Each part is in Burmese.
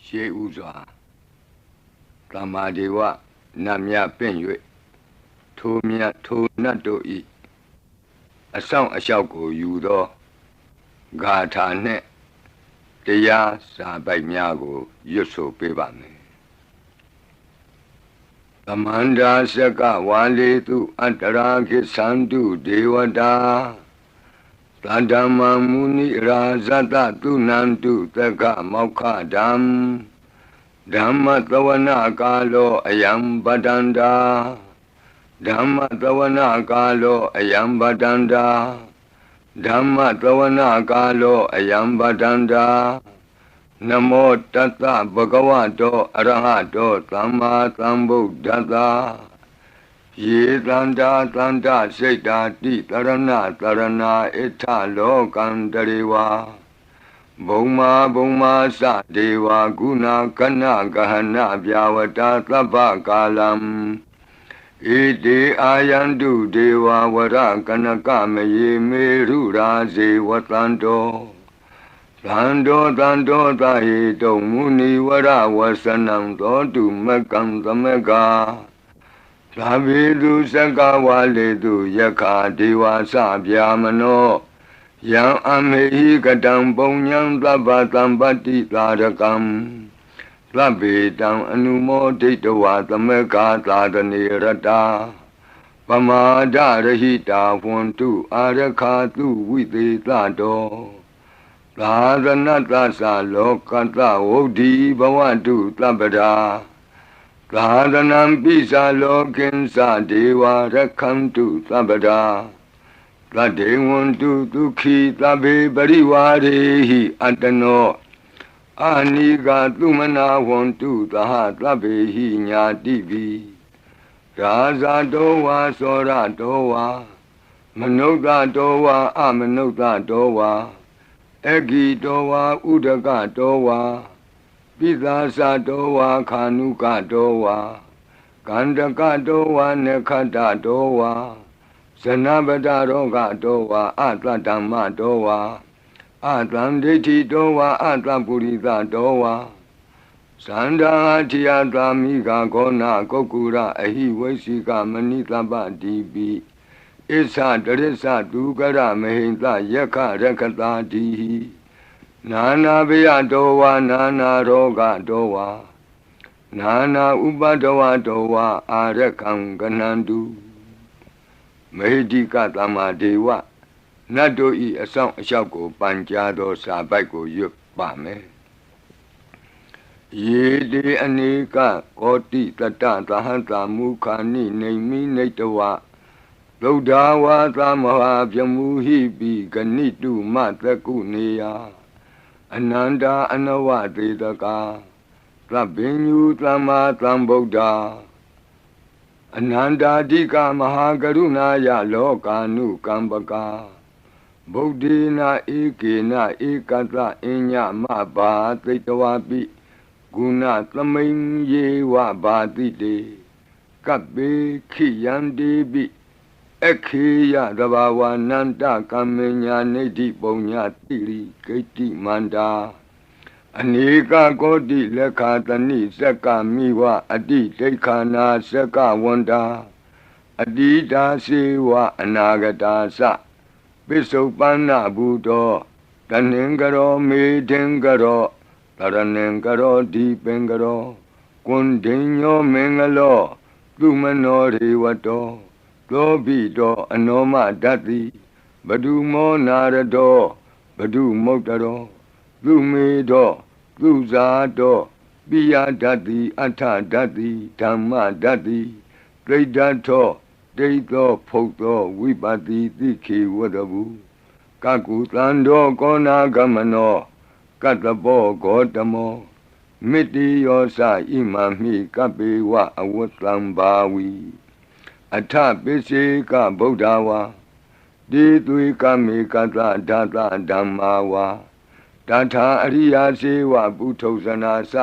ရှေးဥစွာသမ္မာဒေဝနတ်မြတ်ပင့်၍ထိုမြတ်ထိုနတ်တို့ဤအဆောင်အလျှောက်ကိုယူသောဂါထာနှင့်တရားစာပိုက်များကိုရွတ်ဆိုပေးပါမယ်သမန္တာစကဝါလေတုအတ္တရာခိသန္တုဒေဝတာသတ္တမမုနိရာဇတတုနန္တုသက္ကမောက္ခဓမ္မဓမ္မသဝနာကာလောအယံပတန္တာဓမ္မသဝနာကာလောအယံပတန္တာဓမ္မသဝနာကာလောအယံပတန္တာနမောတတ္တဗဂဝတောအရဟတောသမ္မာသမ္ဗုဒ္ဓတ္တယေတန္တာတန္တစိတ်တာတိတရဏတရဏဣထလောကံတရေဝါဘုံမာသဒေဝဂုဏကနဂဟနဗျာဝတာသဗ္ဗကာလံဣတိအာယန္တုဒေဝဝရကနကမယေမေရုရာဇေဝတန္တောသန္တောသာဟိတုံမုနိဝရဝဆနံသောတုမကံသမကသာဝေတုစကဝါလေတုယက္ခဒေဝသဗျာမနောယံအမေဟိကတံပုံညံသဗ္ဗသံပတ္တိသာရကံသဗ္ဗေတံအနုမောဒိတဝါသမကသာတနေရတာပမာဒရဟိတာဝန္တုအာရခာတုဝိသေသတောသာသနတ္တသလောကတ္တဝုဒ္ဓိဘဝတုသဗ္ဗရာသာသနံပိစာလောကိဉ္စဒေဝရက္ခန္တုသဗ္ဗရာသတ္တေဝန္တုဒုက္ခိသဗ္ဗေပရိဝါရေဟိအတ္တနောအာနိကသုမနာဝန္တုသဟသဗ္ဗေဟိညာတိပိရာဇာတောဝါသောရတောဝါမနုဿတောဝါအမနုဿတောဝါအဂိတောဝါဥဒကတောဝါပိသာသတောဝါခာနုကတောဝါကန္တကတောဝါနခတတောဝါဇနပတရောဂတောဝါအတ္တဓမ္မတောဝါအတ္တံဒိဋ္ဌိတောဝါအတ္တပုရိသတောဝါသန္တာထိယသာမိဂါဂောနာကုက္ကုရအဟိဝိသိကမဏိသဗ္ဗတိပိဣသတရိစ္ဆဒုက္ကရမဟိတယက္ခရက္ခတာတိနာနာဘယတောဝါနာနာရောဂတောဝါနာနာဥပဒဝတောဝါအာရခံကနန္တုမေဟိတိကသမ္မာဒေဝနတ်တို့ဤအဆောင်အလျှောက်ကိုပန်ကြားသောစာပိုက်ကိုရွတ်ပါမယ်ယေတိအနေကကောတိတတသဟံတာမုခာနိနေမိနေတဝသုဒ္ဓဝါသမဟာပြမူဟိပိဂဏိတုမတကုနေယအနန္တာအနဝသေတကာသဗ္ဗညုသမ္မာသမ္ဗုဒ္ဓအနန္တာတိကမဟာကရုဏာယလောကာနုကမ္ပကာဗုဒ္ဓေနဧကေနဧကတအညမဘာသိတဝပိဂုဏသမိန်ယေဝဘာတိတေကပ္ပေခိယန္တိပိခေယသဘာဝနန္တကမ္မညာနေတိပုံညာတိရိဂိတိမန္တာအနေကကောတိလက်ခာတဏိစက္ကမိဝအတိဒိဋ္ဌာနာစက္ကဝန္တာအတိတာစေဝအနာဂတာသပိစုပန္နဘူတောတဏင်္ဂရောမေထင်္ဂရောတရဏင်္ဂရောဒီပင်္ဂရောကွန်ဒိညောမင်္ဂလောသူမနောရေဝတောသောဘိတောအနောမဓတ္တိဘဒုမောနာရတောဘဒုမုတ်တရောသူမေတောသူဇာတောပိယဓတ္တိအထဓတ္တိဓမ္မဓတ္တိဒိဋ္ဌထောဒိဋ္ဌောဖုတ်သောဝိပတိတိခေဝတ္တဗုကကုသန္တောကောနာဂမနောကတ္တပောဂောတမောမိတိယောသဣမံမိကပ္ပေဝအဝတ္တံဘာဝီအထပိစေကဗုဒ္ဓဝါတိသွေကမေကတဓာတဓမ္မာဝါတထာအရိယာစေဝပုထုဇနာသ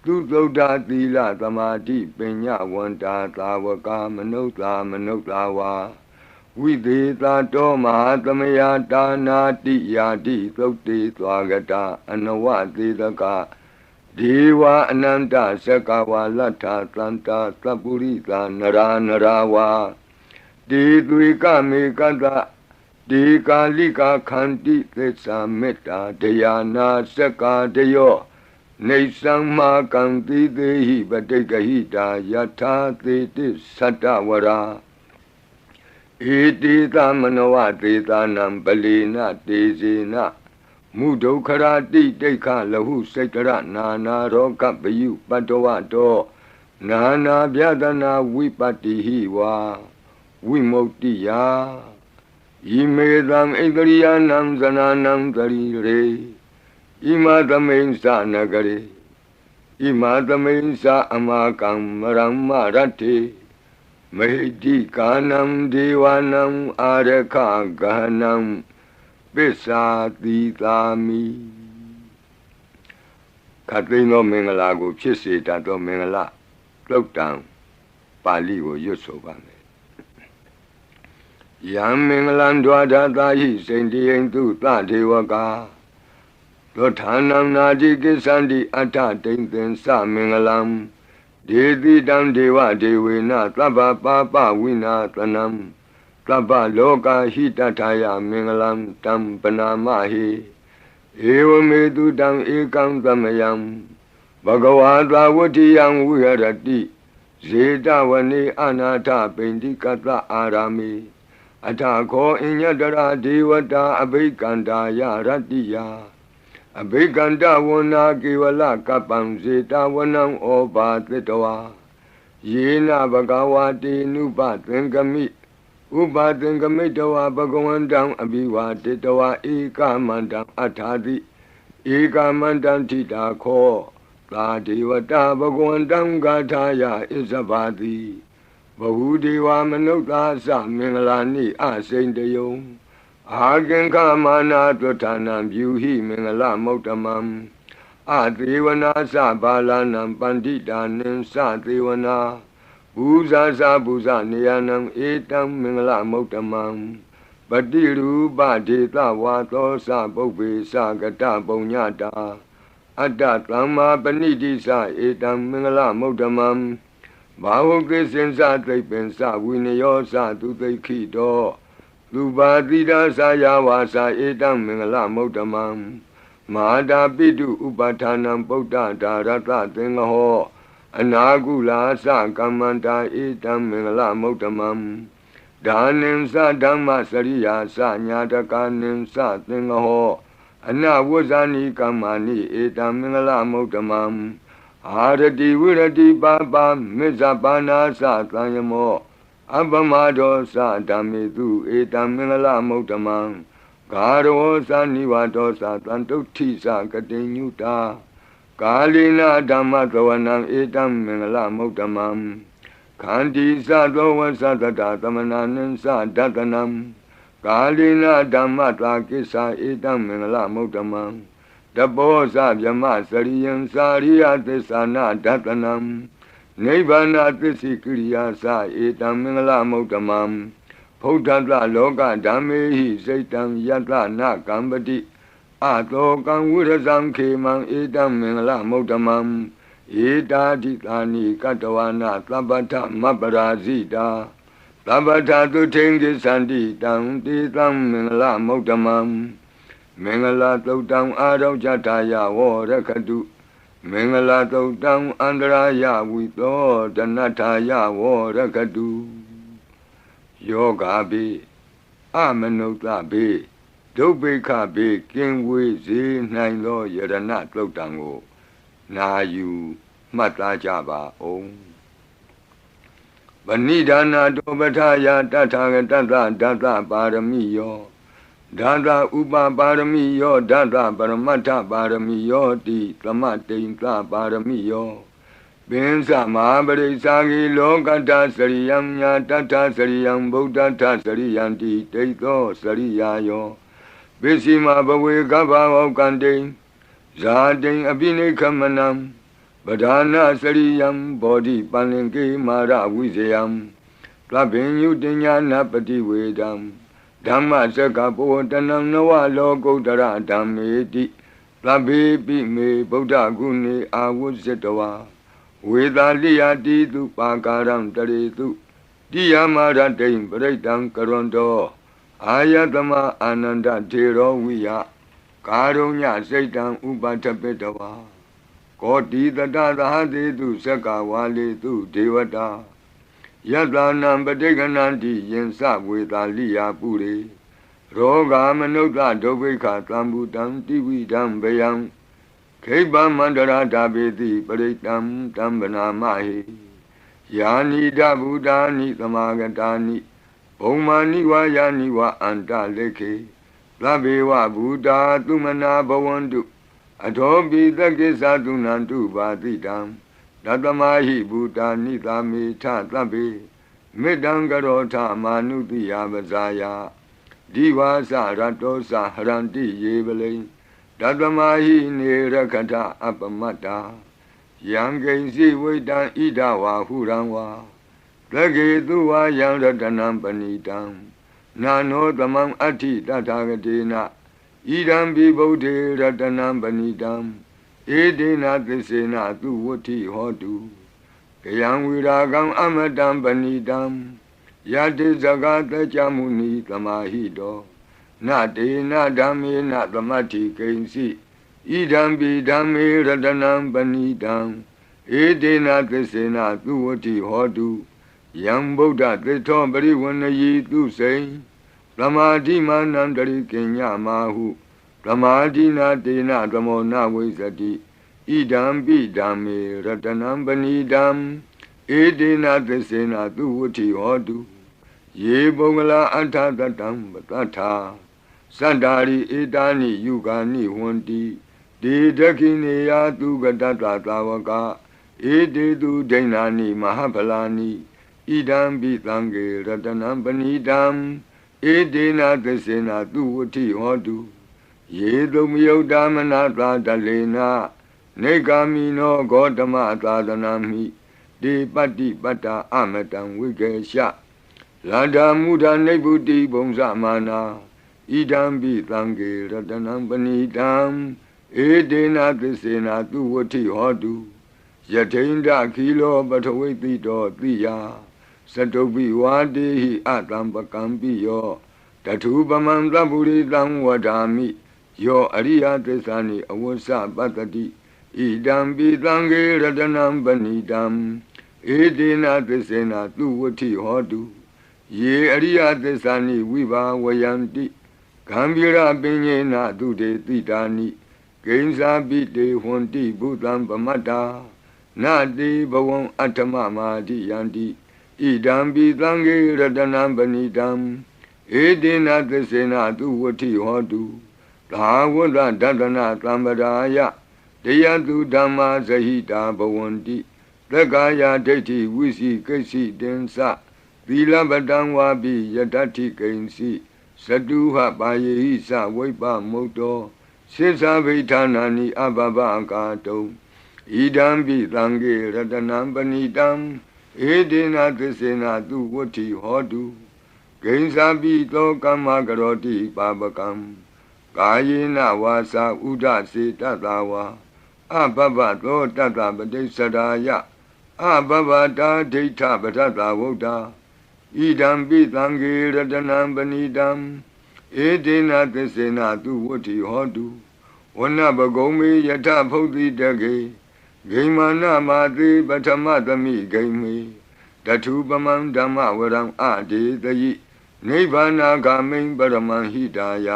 သူသုဒ္ဓသီလသမာဓိပညာဝန္တာသာဝကမနုဿာဝါဝိသေသတောမဟာသမယတာနာတိယာတိသုတ်တေသွားကတာအနဝသေတက ဒေဝအနန္တစကဝါလဋ္ဌသန္တာသပ္ပုရိသနရာနရာဝါဒေသွေကမေကတဒေကာလိကာခန္တိသစ္စာမေတ္တာတရားနာစကာတယောနေသံမာကံတိသေဟိပတိကဟိတာယထာသေတိသတ္တဝရာဧတိသမနဝသေသနံပလီနတေဇေနမုဒုခရာတိတိခလဟုစိတ်တရနာနာရောဂပယုပတ္တဝတောနာနာဗျဒနာဝိပတ္တိဟိဝါဝိမု ക്തി ယာဣမေသံဣန္ဒရိယနံဇနာနံတရိရေဣမသမိန်သနဂရေဣမသမိန်သအမကံမရမ္မရတ္တိမေတိကာနံဒေဝနံအာရခဂဟနံပစ္စာတိသာမိခတ်သိမ်းသောမင်္ဂလာကိုဖြစ်စေတတ်သောမင်္ဂလာသုတ်တံပါဠိကိုရွတ်ဆိုပါမယ်ယံမင်္ဂလံဒွါဒသာဟိစိန္တိယံသူသဒေဝကာသောဌာနံနာတိကိသန္တိအဋ္ဌတိန်သင်္စမင်္ဂလံဒေတိတံဒေဝဒေဝေနသဗ္ဗပါပဝိနာသနံသဗ္ဗလောကဟိတထာယမင်္ဂလံတံပနာမဟိဧဝမေတုတံဧကံသမယံဘဂဝါသဝတ္တိယံဝိဟရတိဇေတဝနေအနာထပိန္တိကတအာရာမိအထာခောအညတရာဒေဝတာအဘိကန္တာယရတ္တိယအဘိကန္တဝနာကေဝလကပ္ပံဇေတဝနံဩဘာသတ္တဝါယေနဘဂဝါတေနုပသင်္ကမိဥပသင်္ကမိတဝါဘဂဝန္တံအဘိဝါတေတဝါဧကမန္တံအထာတိဧကမန္တံထိတာခောသာဒေဝတာဘဂဝန္တံဂါထာယဣဇဘာတိဘဟုဒေဝမနုဿာသမင်္ဂလာနိအစိန်တယုံအာကင်္ခမာနာတွဋ္ဌာနံပြုဟိမင်္ဂလမௌတမံအသေဝနာသဘာလနံပန္တိတာနိသသေဝနာဘူဇာသဘူဇနေယနံဧတံမင်္ဂလမௌတမံပတိရူပဒေသဝါသောသပုပ္ပေသကတပုံညတာအတ္တသမ္မာပဏိတိသဧတံမင်္ဂလမௌတမံဘာဝကိစင်္စသိပ္ပင်္စဝိနယောသသူသိခိတောလူပါတိဒါသာယဝါစာဧတံမင်္ဂလမௌတမံမဟာတာပိတုဥပဌာနံပုဒ္ဒဒါရတသင်္ဃဟောအနာကုလာသကမ္မန္တာဧတံမင်္ဂလမௌတမံဒါနိသဓမ္မစရိယာသညာတကာနိသသင်္ဃဟောအနဝဇ္ဇာနိကမ္မာနိဧတံမင်္ဂလမௌတမံအာရတိဝိရတိပါပါမေဇပါနာသသံယမောအပမဒောသဓမ္မေတုဧတံမင်္ဂလမௌတမံဂါရောသနိဝါဒောသတံတုဋ္ဌိသကတိညုတာကာလိနာဓမ္မသဝနံဧတံမင်္ဂလမௌတမံခန္တီသသောဝသတတသမနာနိသဒတနံကာလိနာဓမ္မတာကိစ္ဆာဧတံမင်္ဂလမௌတမံတဘောဇဗြမစရိယံစာရိယသစ္ဆာနာဒတနံနိဗ္ဗာနသစ္စိကိရိယာသဧတံမင်္ဂလမௌတမံဗုဒ္ဓတလောကဓမ္မေဟိစိတ်တံယတနာကံပတိအတောကံဝိရဇံခေမံဧတံမင်္ဂလမௌတမံဧတာတိသာနိကတဝနာသဗ္ဗထမပရာဇိတာသဗ္ဗထသုထိန်ကိသန္တိတံတေတံမင်္ဂလမௌတမံမင်္ဂလာသုတ်တံအာရောကြတာယဝရခတုမင်္ဂလာသုတ်တံအန္တရာယဝိသောတနထာယဝရခတုယောဂါပိအမနုဿပိဒုဗ္ဗေခပိကင်ဝေစေနိုင်သောယရဏသုတ်တံကိုနာယူမှတ်သားကြပါအောင်ဗဏိဒါနာတောပထာယတထာဂတသဒသပါရမိယောဒါသဥပပါရမိယောဒါသပရမတ္ထပါရမိယောတိသမတိန်သပါရမိယောပင်စမဟာပရိစ္ဆာဂီလောကတ္တစရိယံညာတတ္ထစရိယံဗုဒ္ဓတ္ထစရိယံတိတိသောစရိယာယောပစ္စည်းမဘဝေကဗ္ဗဝကံတိဇာတိအပိနိခမနံပဓာနာစရိယံဘောဓိပန္လင်ကေမာရဝိဇယံသဗ္ဗညုတညာနပတိဝေဒံဓမ္မစကပောတနံနဝလောကုတ္တရဓမ္မေတိ သဗ္ဗေပိမေဗုဒ္ဓဂုဏေအာဝုဇ္ဇတဝါဝေသာလိယတိတုပါကာရံတရေတုတိယမရတိံပရိတံကရွန်တောအာယတမအာနန္ဒထေရောဝိယကာရုညစိတ်တံဥပထပိတဝါကောတိတတသဟတေတုသက္ကဝါလေတုဒေဝတာယတနံပဋိက္ခဏန္တိယင်စဝေသာလိယပုရိရောဂာမနုဿဒုဗ္ဗိခသံဘူတံတိဝိဒံဘယံခိဗ္ဗမန္တရာဓာပေတိပရိတံတံဗနာမဟိယာနိဒဗုဒ္ဓာနိသမာဂတာနိဘုံမာနိဝါယာနိဝါအန္တလေခေသဗ္ဗေဝဗုဒ္ဓသုမနာဘဝန္တုအထောပိသက္ကိသသုနန္တုပါတိတံတတမဟိဗုဒ္ဓနိသာမေထသဗ္ဗေမေတ္တံကရောထမာနုတိယပဇာယဒီဝါစရတောစဟရန္တိယေပလိတတမဟိနေရခထအပမတ္တာယံကိဉ္စီဝိတံဣဒဝါဟုရံဝါသကေတုဝါယံရတနံပဏိတံနာနောသမံအဋ္ဌိတထာဂတေနဣဒံပိဗုဒ္ဓေရတနံပဏိတံဧဒေနသစ္စေနသူဝဋ္ဌိဟောတုကယံဝိရာဂံအမတံပဏိတံယတိဇဂတကြမုနိသမာဟိတောနတေနဓမ္မေနသမတ္ထိကိဉ္စီဣဒံပိဓမ္မေရတနံပဏိတံဧဒေနသစ္စေနသူဝဋ္ဌိဟောတုယံဗုဒ္ဓသစ္ထောပရိဝဏယီသူစိံသမာဓိမာနံတရိကိညမာဟုသမာဓိနာတေနသမောနဝိဇ္ဇတိဣဒံပိဓမ္မေရတနံပဏိတံဧဒေနသစ္စေနသူဝဋ္ဌိဟောတုယေပုဂ္ဂလာအထသတံပတ္ထာသန္တာရိဧတာနိယုဂာနိဟွန္တိဒေဒခိနေယသူကတတသာဝကဧတေတုဒိဏာနိမဟာဖလာနိဣဒံပိသံဃေရတနံပဏိတံဧတေနသစ္စေနသူဝဋ္ဌိဟောတုယေတုမယုတ်တမနာသာတလေနနေဂာမိနောဂေါတမသာသနာမိဒေပတ္တိပတ္တာအမတံဝိကေရှလန္ဒာမုဒာနိဗ္ဗုတိဘုံဇမာနာဣဒံပိသံဃေရတနံပဏိတံဧတေနသစ္စေနသူဝဋ္ဌိဟောတုယထိန္ဒခိလောပထဝိတိတောတိယသတုပိဝါတေဟိအတံပကံပိယောတထုပမံသဗ္ဗုရိတံဝဒာမိယောအရိယသစ္စာနိအဝစ္စပတ္တိဣဒံပိသံဃေရတနံပဏိတံဧတေနသစ္စေနသူဝဋ္ဌိဟောတုယေအရိယသစ္စာနိဝိဘာဝယန္တိဂံဗီရပညေနသူတေတိတာနိကိဉ္စာပိတေဟွန္တိဘုသံပမတ္တာနတေဘဝံအဋ္ဌမမာတိယန္တိဣဒံပိသံဃေရတနံပဏိတံဧတေနသစ္စေနသူဝဋ္ဌိဟောတုသာဝတ္တဒတနာသံပဒါယတယတုဓမ္မာဇဟိတာဘဝန္တိသက္ကာယဒိဋ္ဌိဝိစီကိစ္စိတင်္စသီလပတံဝါပိယတ္ထိကိဉ္စီသတုဟပါယေဟိသဝိပ္ပမုတ်တောစိသဗိဌာနာနိအဘဘကာတုံဣဒံပိသံဃေရတနံပဏိတံဧတေနသစ္စေနသူဝဋ္ဌိဟောတုဂိဉ္စာပိသောကမ္မကရောတိပါပကံကာယေနဝါစာဥဒစေတတဝါအဘဘသောတတပတိစ္ဆရာယအဘဘတာဒိဋ္ဌပထတဝုဒ္ဓဣဒံပိသံဃေရတနံပဏိတံဧတေနသစ္စေနသူဝဋ္ဌိဟောတုဝနပဂုံမေယထဖုတ်တိတကေဂိမာနမာတိပထမသမိဂိမေတထုပမံဓမ္မဝရံအဒေတယိနိဗ္ဗာနာဂမိံပရမံဟိတာယ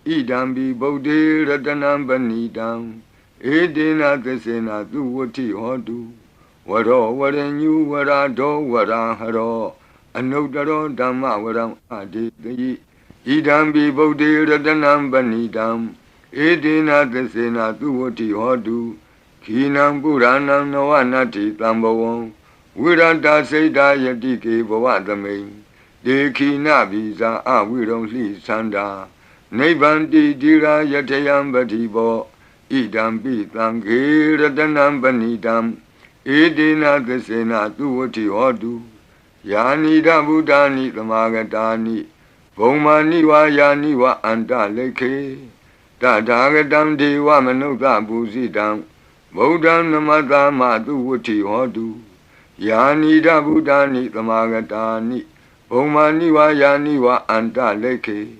ဣဒံပိဗုဒ္ဓေရတနံပဏိတံဧတေနသစ္စေနသူဝဋ္ဌိဟောတုဝရောဝရညုဝရာဒောဝရာဟရောအနုတ္တရောဓမ္မဝရံအဒေတယိဣဒံပိဗုဒ္ဓေရတနံပဏိတံဧတေနသစ္စေနသူဝဋ္ဌိဟောတုခိနံပုရဏံနဝနတ္ထိတံဘဝံဝိရတစိတ်တာယတိကေဘဝသမိန်ဒေခိနဗိဇာအဝိရုံလှိသန္တာနိဗ္ဗန္တိတိရာယထယံပတိဘောဣဒံပိသံဃေရတနံပဏိတံဧတေနသစ္စေနသူဝဋ္ဌိဟောတုယာနိဒဗုဒ္ဓာနိသမာဂတာနိဘုံမာနိဝါယာနိဝအန္တလိခေတ Tatagatam Deva Manuka Busidam Bodham Namadama Duvuti Hodu Yanida Buddhani Tamagatani Omaniwa Yaniwa Anta Leke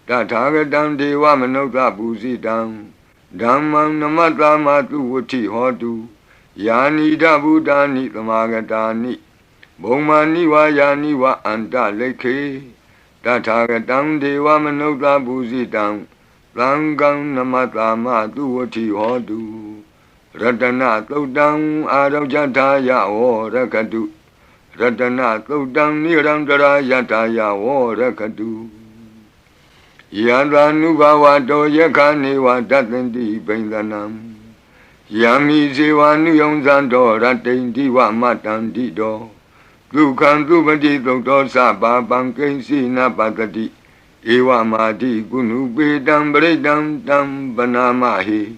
Tatagatam Deva Manuka Busidam Dhammam Namadama Duvuti Hodu Yanida Buddhani Tamagatani Omaniwa Yaniwa Anta Leke Tatagatam Deva Manuka Busidam Langam Namatama Duvati Hodu Ratana Todang Arajataya O Rakadu Ratana Todang Nirandara Yataya O Rakadu Yadanubawa Do Yakaniwa Datandi Bendanam Yami Zivanu Yonzando Ratendi Wa Matandi Do Dukan Dubadi Doktor Saba Bankensi Napatati Ewa Madi Gunu Bedam Bredam Dam Banamahi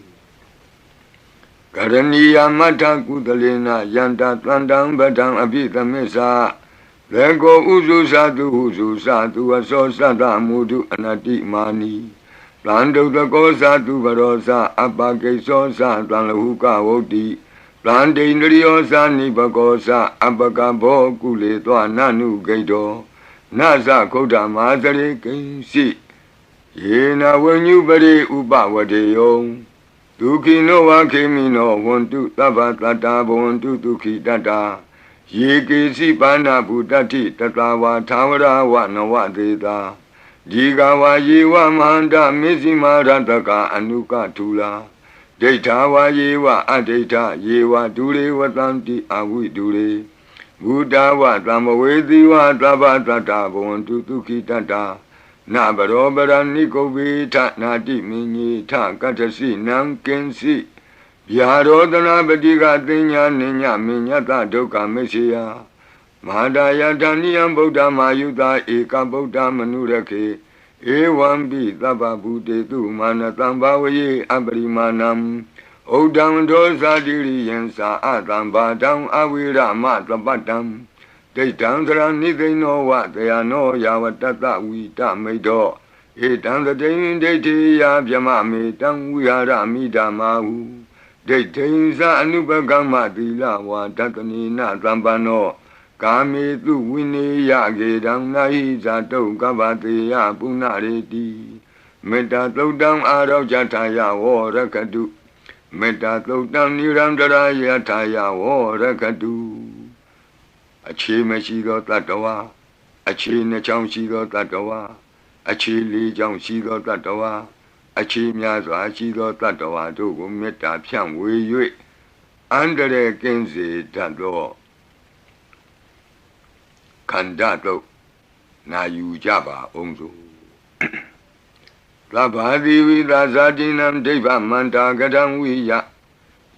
Karaniya Mata Kudalena Yanta Tandam Badam Abita Mesa Lego Uzu Sadu Aso Sada Mudu Anati Mani Plando the Gosa to Barosa Abake Sosa Tanahuka Odi Plande Nriosa Nibagosa Abakabo Kule Nanu Gaido Nasa Koda Mazare Kensi Yena when you bade Uba Wadeyo Duki no Wakimino want to Tabatata want to Tuki Data Yiki Sipana Budati Tatawa Tawara Wanawa Deda Jigawa Yewa Manda Mizima Rataka Anuka Tula Data Yewa Adeta Yewa Dure Watanti Awi Dure Buddha wa Tamawedi wa Tabatata Bontu Tuki Tata Nabarobara Nikobi Tatnati Mini Ta Katasi Nam Kensi Yarodana Badiga Dinya Ninya Minyata Doka Mesia Madaya Daniam Buddha Mayuda Eka Buddha Manurake Ewambi Taba Bude Tu Manatambawaye Abrimanam Odam Dosa Diriyensa Adam Badam Awira Matabatam They Tanzra they know what they are no Yawatata Wita Medo Etan the day they tea Yamami Tam Wiara Midamahu They Tainza Anubagama Dila Watanina Zambano Kami tu Winnie Yagedam Nahiza to Gavatia Punareti Meta Todam Arau Jataya or Rakadu Meta Todam Nirandara Yataya or Rakadu Achi Meshido Tatawa Achi Nacham Shido Tatawa Achi Li Jam Shido Tatawa Achi Miazo Achido Tatawa to Meta Pian Wei Under the Kenzi Tado Kandato Na Yujaba Onzo Labadi with Azadinam Deva Manta Gadam Wiya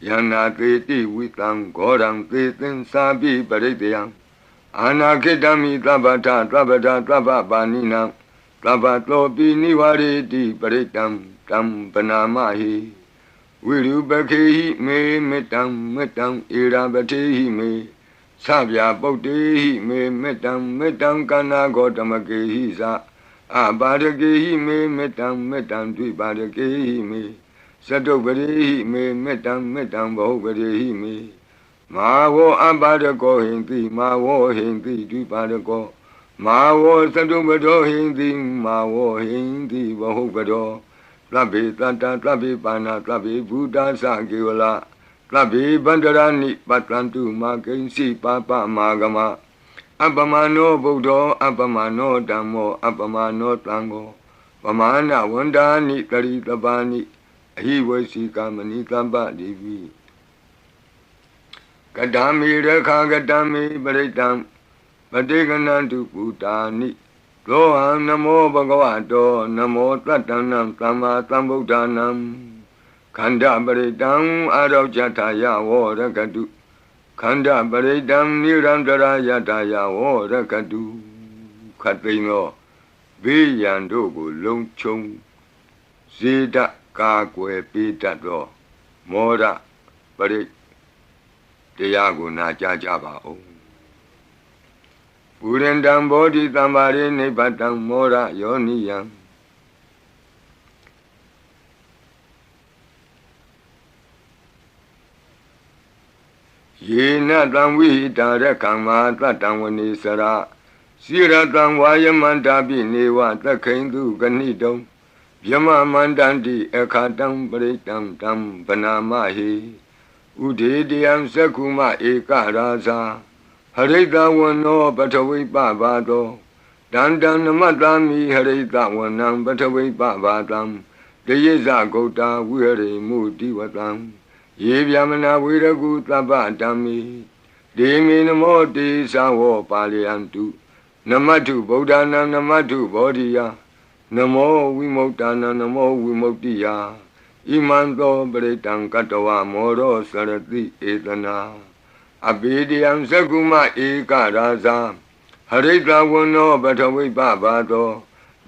Yana Teti with Angoram Tetin Sabi Baretian Anaketami Tabata Baninam Tabato Biniwari di Baretam Tam Panamahi Will you Baki me metam irabati me Sabya Boti me metam kana gotamake hisa Abadake me metam dwi badake me Sadobari me metam bohbari me Mawo abadako hindi mawo hindi dwi badako Mawo sadobado hindi mawo hindi bohbado Tlabi tata tlabi pana tlabi Buddha Sagiwala Tlabi bandarani patlantu makensi papa magama Abamano Buddha Abamano Dhammo Abamano Tango Pamana Wandani Taritabani Hiwasi Kamani Tamba Divi Kadami Rekha Kadami Baritam Padeganantu Bhutani Loham Namo Bhagavato Namo Tatanam Tama Tambuddhanam Khanda Baritam Arajataya Rakadu Khanda Baritam Nirandara Yataya Rakadu Khatino Viyandogo Longchong Zida Kakwe Pitato Mora Barit Deyago Najajaba O Purendam Bodhi Tambari Nipatam Mora Yoniyam ယေနတံဝိဟိတာရခံမာတတံဝနေစရစိရတံဝါယမန္တာပိနေဝသခိန်တုကဏိတုံဗျမမန္တန္တိအခါတံပရိတံတံဗနာမဟိဥဒေတယံသက္ခုမဧကရာဇာဟရိတဝနောပထဝိပဘာသောတန္တံနမတ္တာမိဟရိတဝနံပထဝိပဘာတံတယေဇဂௌတာဝိဟရိမုတိဝတံယေဗျမနာဝေရကုသဗ္ဗဓမ္မိဒေမေနမောတေသဝောပါလယန္တုနမတုဗုဒ္ဓနာနမတုဘောဓိယနမောဝိမု ക്ത နာနမောဝိမု ക്തി ယဣမံသောပရိတံကတဝမောရောစရတိဧတနာအဘေဒယံသက္ကုမဧကရာဇာဟရိတဝနောပထဝိပဘာသော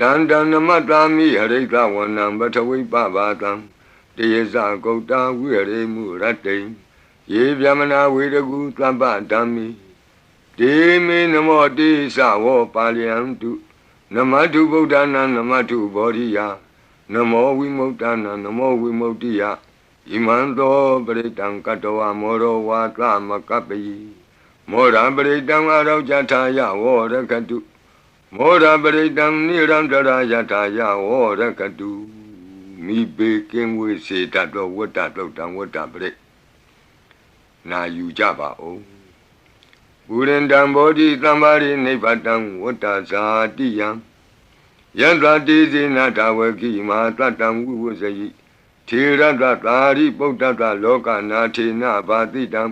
တန္တံနမတ္တာမိဟရိတဝနံပထဝိပဘာတံတယေဇဂௌတာဝိဟရိမုရတ္တိယေဗျမနာဝေရကုသဗ္ဗဓမ္မိဒေမေနမောတိသဝောပါလယန္တုနမတုဗုဒ္ဓနာနမတုဘောဓိယနမောဝိမု ക്ത နာနမောဝိမု ക്തി ယဣမံသောပရိတံကတဝမောရောဝါသမကပ္ပိမောရပရိတံအရောကြထာယဝောရကတုမောရပရိတံနိရန္တရာယထာယဝောရကတုမိဘေကင်းဝေစေတတ်သောဝတ္တတုတ်တံဝတ္တပရိနာယူကြပါဦးပုရိန္တံဘောဓိသမ္မာရိနိဗ္ဗတံဝတ္တဇာတိယံယန္တတိဇေနတဝကိမာတတံဝိဝဇယိထေရတသာရိပုတ္တတလောကနာထေနဘာတိတံ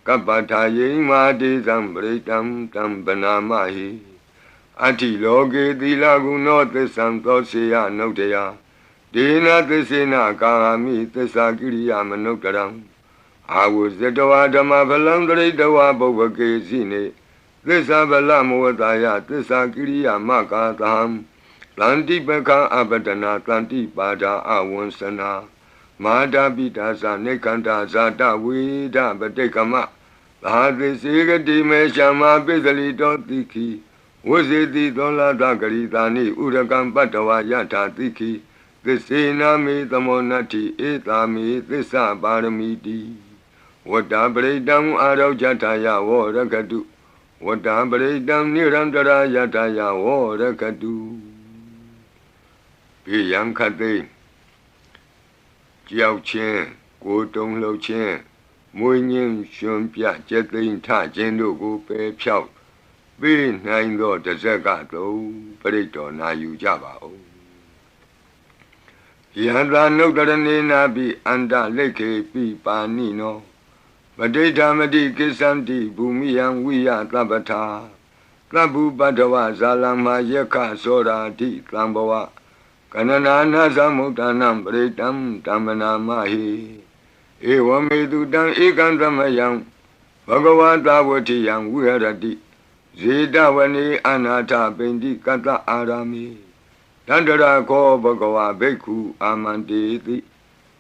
ကပ္ပထာယိမာတေဇံပရိတံတံဗနာမဟိအတ္တိလောကေသီလဂုဏောသစ္ဆံသောစေယနုတ္တယဒေနသစ္စေနကာမိသစ္စာကိရိယာမနုတ္တရံအာဝဇတဝဓမ္မဖလံတရိတဝဘုဗ္ဗကေစီနေသစ္စာဗလမဝတယသစ္စာကိရိယာမကာသံတန္တိပကံအပတနာတန္တိပါဒာအဝံစနာမာတာပိတာသနေကန္တာဇာတဝေဒပတိကမသာသစေကတိမေရှမပိစလိတောတိခိဝဇေတိသောလာတဂရိတာနိဥရကံပတ္တဝယထာတိခိသစ္စေနာမေသမောနတ္တိဧတာမေသစ္စာပါရမီတိဝတ္တပရိတံအာရောကြထာယဝောရကတုဝတ္တပရိတံနိရန္တရာယထာယဝောရကတုဘေယံခတိကြောက်ခြင်းကိုယ်တုံလှုပ်ခြင်းမွေးငင်းရှင်ပြကျက်သိမ်းထခြင်းတို့ကိုပယ်ဖြောက်ပေးနိုင်သောတဇက်ကတုံပရိတော်နာယူကြပါဦးယန္တာနုတ္တရဏေနာပိအန္တလိခေပိပါဏိနောပဋိဌာမတိကိစ္ဆန္တိဘူမိယံဝိယသဗ္ဗထာသဗ္ဗုပတ္တဝဇာလမယက္ခသောရာတိသံဘဝကနနာနာသမုဒ္ဒနာပရိတံတမ္မနာမဟိဧဝမေတုတံဧကံသမယံဘဂဝတာဝတိယံဝိဟရတိဇေတဝနေအနာထပိန္တိကတ္တအာရမိတန္တရာခောဘဂဝဘိက္ခုအာမန္တေတိ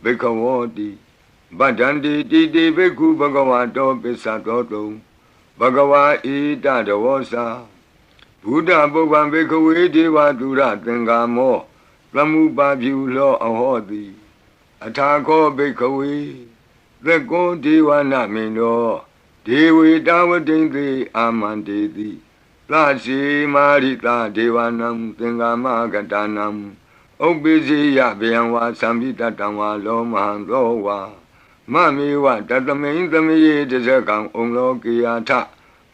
ဘိက္ခဝောတိဗဒ္ဒန္တိတိတိဘိက္ခုဘဂဝတောပစ္စသောတုံဘဂဝဣတတဝောစာဘုဒ္ဓပုဗ္ဗံဘိက္ခဝေဒေဝတုရသင်္ကာမောသမုပါပြုလောအဟောတိအထာခောဘိက္ခဝေသက္ကောဒေဝနာမင်းတော်ဒေဝေတဝတိံသေအာမန္တေတိသစီမာရိတာဒေဝနံသင်္ကာမကတနံဥပ္ပိစီယဗျံဝါသံပိတတံဝါလောမဟံသောဝါမမေဝတတမိန်သမယေတဇကံဩလောကေယထ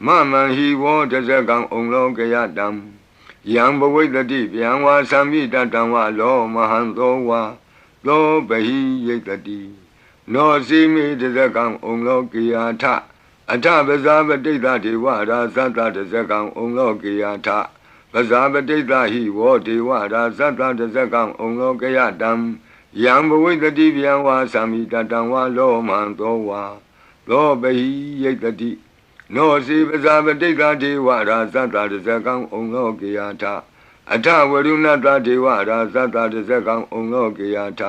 မမံဟိဝောတဇကံဩလောကေယတံယံဘဝိတတိဗျံဝါသံပိတတံဝါလောမဟံသောဝါသောဘဟိယိတတိနောစီမေတဇကံဩလောကေယထအထပဇာပတိတ္တဒေဝရာဇတတဇကံဩလောကေယထပဇာပတိတ္တဟိဝောဒေဝရာဇတတဇကံဩလောကေယတံယံဘဝိတတိဗျံဝါသံမိတတံဝါလောမံသောဝါသောဘဟိယိတတိနောစီပဇာပတိတ္တဒေဝရာဇတတဇကံဩလောကေယထအထဝရုဏတဒေဝရာဇတတဇကံဩလောကေယထ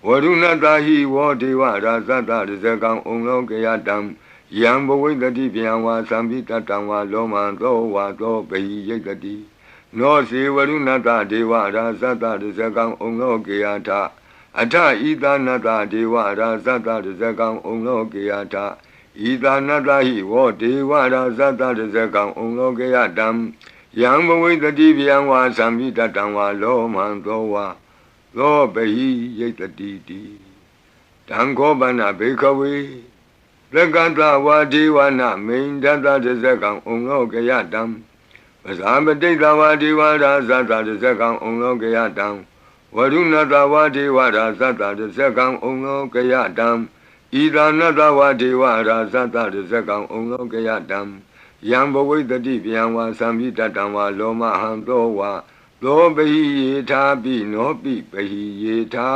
ဝရုဏတဟိဝောဒေဝရာဇတတဇကံဩလောကေယတံယံဘဝိတတိဗျံဝါသံပိတတံဝါလောမံသောဝါသောဘဟိယိတတိနောစီဝရုဏတဒေဝရာဇတတဇကံဩလောကေယထအထဣသနတဒေဝရာဇတတဇကံဩလောကေယထဣ ဤသာနတဟိဝောဒေဝရာဇတတဇကံဩလောကေယတံယံဘဝိတတိဗျံဝါသံမိတတံဝါလောမံသောဝါသောပဟိယိတတိတိတံခောပနဘေခဝေလကတဝါဒေဝနာမိန်တတတဇကံဩလောကေယတံပဇာပတိတဝါဒေဝရာဇတတဇကံဩလောကေယတံဝရုဏတဝါဒေဝရာဇတတဇကံဩလောကေယတံဣဒာနတဝါဒေဝရာဇတတဇကံဩလောကေယတံယံဘဝိတတိဗျံဝါသံမိတတံဝါလောမဟံသောဝါသောပဟိယေထာပိနောပိပဟိယေထာ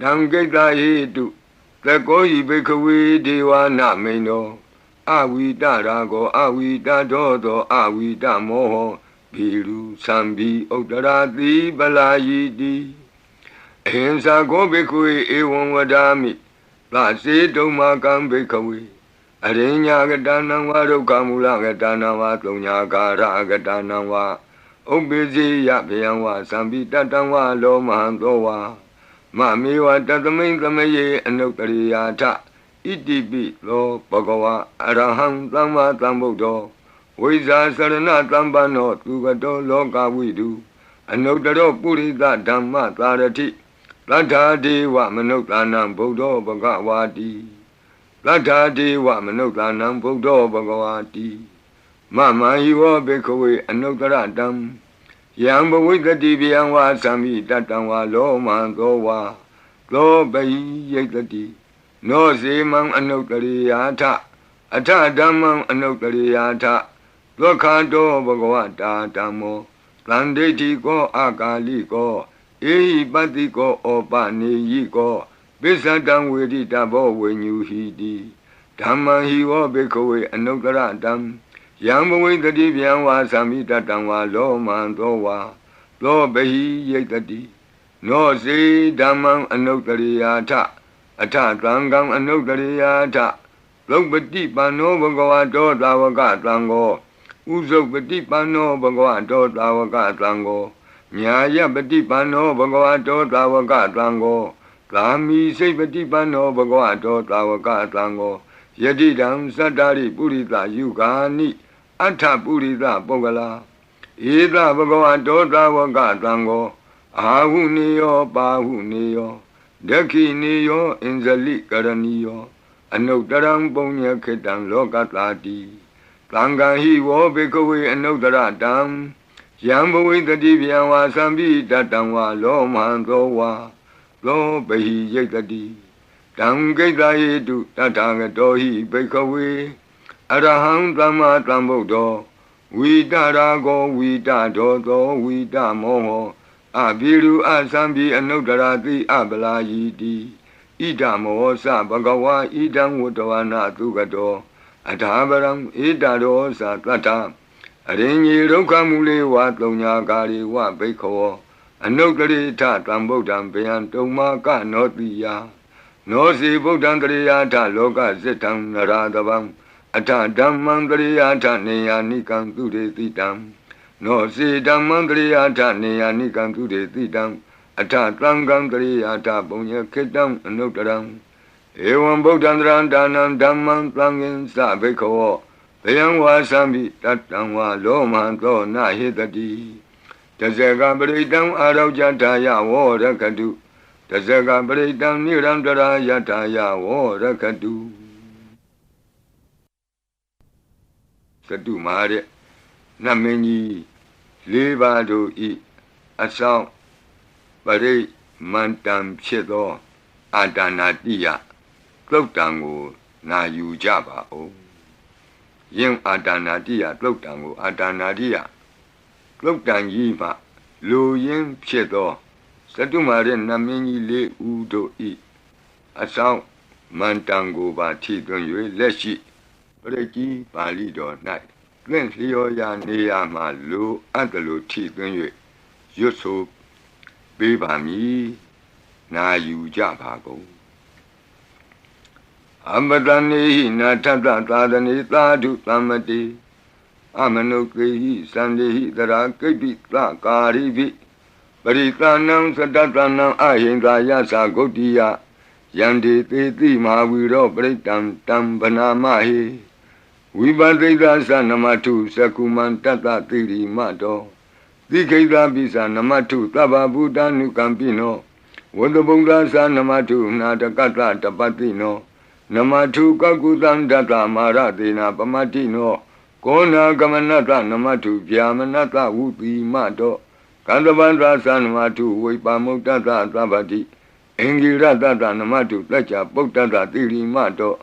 တံကိတ္တဟိတုသကောယိဘိခဝေဒေဝနာမိန်သောအဝိတရာကောအဝိတတောသောအဝိတမောဟဘီရုသံဘီဥတ္တရာတိပလာယိတိအဟိံစာကောဘိခဝေဧဝံဝဒာမိသာစေတုံမာကံဘိခဝေအရိညာကတနံဝါဒုက္ခမူလကတနံဝါသုံးညာကာရကတနံဝါဥပ္ပိစေယဗျံဝါသံပိတတံဝါလောမဟံသောဝါမမေဝတသမိန်သမယေအနုတ္တရိယာထဣတိပိသောဘဂဝါအရဟံသမ္မာသမ္ဗုဒ္ဓောဝိဇာစရဏသမ္ပန္နောသူကတောလောကဝိတုအနုတ္တရောပုရိသဓမ္မသာရတိသတ္ထာဒေဝမနုဿာနံဗုဒ္ဓောဘဂဝါတိသတ္ထာဒေဝမနုဿာနံဗုဒ္ဓောဘဂဝါတိမမဟိဝောဘေခဝေအနုတ္တရတံယံဘဝိတတိဗျံဝါသံမိတတံဝါလောမံသောဝါသောပဟိယိတတိနောစေမံအနုတ္တရိယာထအထဓမ္မံအနုတ္တရိယာထဒုက္ခတောဘဂဝတာဓမ္မောသန္တိတိကောအာကာလိကောဧဟိပတ္တိကောဩပနေယိကောပိစ္ဆတံဝေတိတဘောဝိညူဟိတိဓမ္မံဟိဝောဘေခဝေအနုတ္တရတံယံဘဝိတတိဗျံဝါသံမိတတံဝါလောမံသောဝါသောပဟိယိတတိနောစေဓမ္မံအနုတ္တရိယာထအထသံဃံအနုတ္တရိယာထသုပတိပန္နောဘဂဝတောသာဝကသံဃောဥဇုပတိပန္နောဘဂဝတောသာဝကသံဃောညာယပတိပန္နောဘဂဝတောသာဝကသံဃောသာမိစိတ်ပတိပန္နောဘဂဝတောသာဝကသံဃောယတိတံသတ္တရိပုရိသယုဂာနိအထပုရိသပုဂ္ဂလာဧသဘဂဝတောသာဝကသံဃောအာဟုနေယောပါဟုနေယောဒက္ခိနေယောအင်ဇလိကရဏီယောအနုတ္တရံပုညခေတံလောကတာတိသံဃာဟိဝောဘေကဝေအနုတ္တရတံယံဘဝိတတိဗျံဝါသံပိတတံဝါလောမံသောဝါသောပဟိယိတတိတံကိတ္တဟိတုတထာဂတောဟိဘေကဝေအရဟံသမ္မာသမ္ဗုဒ္ဓောဝိတရာကောဝိတဒောသောဝိတမောဟောအဘိရုအသံပိအနုတ္တရာတိအပလာယိတိဣဒမောသဘဂဝါဣဒံဝတ္တဝနာသုကတောအထာပရံဣဒရောသတတ္ထအရိညေဒုက္ခမူလေဝသုံးညာကာရိဝဘိခောအနုတ္တရိထတံဗုဒ္ဓံဗျံတုံမာကနောတိယနောစီဗုဒ္ဓံတရိယာထလောကဇိတံနရာတဗံအထဓမ္မံတရိယာထနေယာနိကံသူရေတိတံနောစီဓမ္မံတရိယာထနေယာနိကံသူရေတိတံအထသံဃံတရိယာထပုံညခေတံအနုတ္တရံဧဝံဗုဒ္ဓံတရံဒါနံဓမ္မံသံဃင်္စဘိခောဗျံဝါသံပိတတံဝါလောမံသောနဟိတတိတဇဂပရိတံအာရောဇတာယဝောရခတုတဇဂပရိတံနိရံတရာယတာယဝောရခတုသတုမာတဲ့နမင်းကြီးလေးပါးတို့ဤအဆောင်ပရိမန္တံဖြစ်သောအာဒါနာတိယသုတ်တံကိုနာယူကြပါဦးယင်အာဒါနာတိယသုတ်တံကိုအာဒါနာတိယသုတ်တံကြီးမှလူရင်းဖြစ်သောသတုမာတဲ့နမင်းကြီးလေးဦးတို့ဤအဆောင်မန္တံကိုပါထိသွင်း၍လက်ရှိပရိကြီးပါဠိတော်၌သင်လျော်ရာနေရာမှလူအပ်တယ်လို့ထိသွင်း၍ရွတ်ဆိုပေးပါမည်နာယူကြပါကုန်အမတနေဟိနာထတသာသနေသာဓုသမ္မတိအမနုကေဟိသန္တေဟိတရာကိပိသကာရိပိပရိသနံသတ္တနံအဟိန္ဒာယသဂုတ်တိယ Yandi Titi Mahaviro Pritam Tam Banamahi Vibadita Sanamatu Sakuman Tata Tiri Mato Dikeda Bisa Namatu Taba Buddha Nukampino Wadabunga Sanamatu Natakata Tapatino Namatu Kakutan Data Maratina Pamatino Kona Gamanata Namatu Vyamanata Upi Mato Kandavandra Sanamatu Vipamutata Tabati Engirata Namatu Tacha Potata Tiri Mato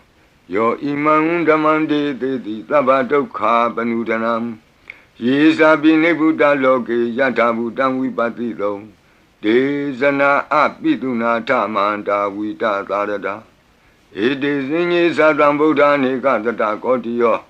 Yo Imam Damande Teti Tabato Ka Panudanam Yesa Binebuta Loke Yatabutam Vipatito Desana Apituna Tamanta Vita Tarada It is in Sadam Buddha Nikata Kotio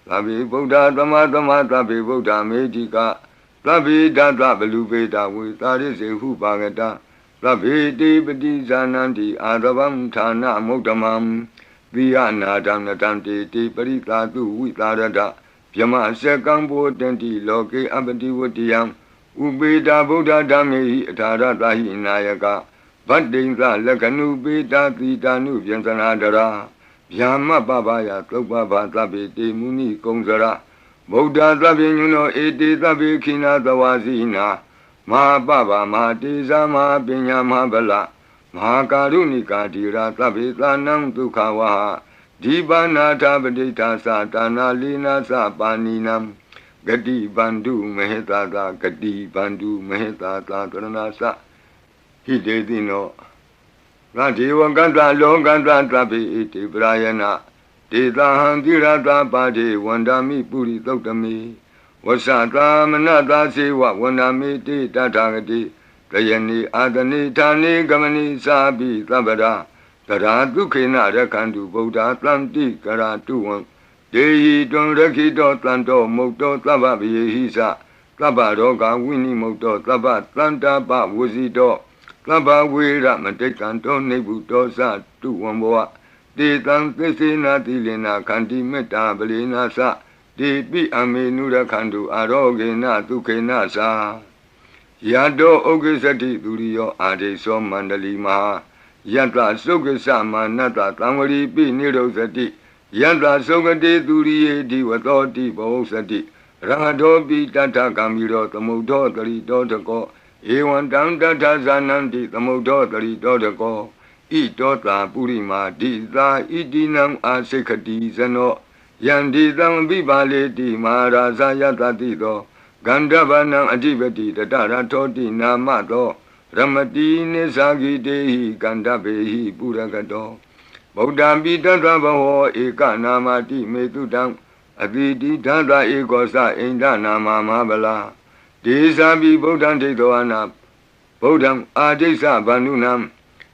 Tabi Buddha Tamatama Tabi Buddha Medica Tabi Data Belubeta with Taris Hupagata Tabi Debati Zananti Adabam Tana Motamam Viana Damnatanti Tiparita Tu Vitarada Yama Sekambo Tenti Loke Abati Wutiam Ubeda Buddha Dami Taratahi Nayaka Badinga Lakanu Beta Titanu Yantanadara Yama Babaya Topaba Tabi Muni Kongzara Buddha Tabinuno Eti Tabi Kina Tawazina Ma Baba Ma Tiza Ma Pinya Mabala Ma Karunika Tira Tabi Tanam Tukawaha Dibana Tabadita Satana Lina Sapaninam Gadi Bandu Mehetata Gadi Bandu Mehetata Taranasa Hidedino Radiwa Ganda Longanda Tabi Iti Brayana Dita Handirata Padi Wandami Puri Totami Wasata Manata Sewa Wandami Ti Tatagati Kayani Adani Tani Gamani Sabi Tabada Tara Dukina Rakandu Buddha Tlanti Karatuan Dehi Don Rakito Tlanto Mokto Tababi Hisa Tabaroga Winnie Mokto Tabat Tlanta Ba Wuzito Taba Wira Matekanto Nebuto Sa Tuamboa De Tan Tesina Tilina Kanti Meta Belina Sa De Pi Amenura Kandu Arogena Tukena Sa Yado Ogesati Durio Ade So Mandali Maha Yanta Sokasa Manata Tamari Pi Nirosati Yanta Sokate Duriye Diwatoti Bosati Rangadobi Tata Kamiro Tamudo Tari Dotako Ewan Tanta Zananti Tamudo Tari Dotako I Dota Purima Dita Idinam Asekati Zano Yandi Tam Bibale Di Maharaza Yatatito Gandavanam Adibati Tatara Toti Namato Ramati Nesagi Dehi Gandabehi Puragato Buddha Bidata Baho Eka Namati Metudam Aditi Tata Ekosa Inda Nama Mabala Desabi Buddha Tedoana Buddham Adesa Banunam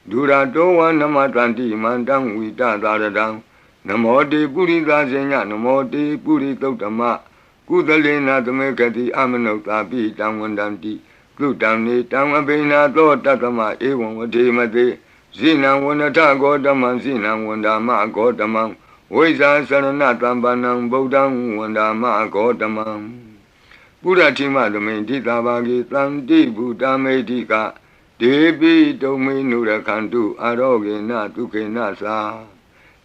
Durato Namatanti Mandam Vita Daradam Namote Purita Zenya Namote Puritotama Kudalena Tamekati Amanota Pitam Wandanti Kutamni Tamabina to Tatama Ewan Vademate Zina Wanata Godaman Zina Wandama Godamam Weza Saranatam Banam Bodam Wandama Godamam Buddha Tima Domenti Tabagi Tanti Buddha Medika Debi Domi Nurakandu Arogena Tukena Sa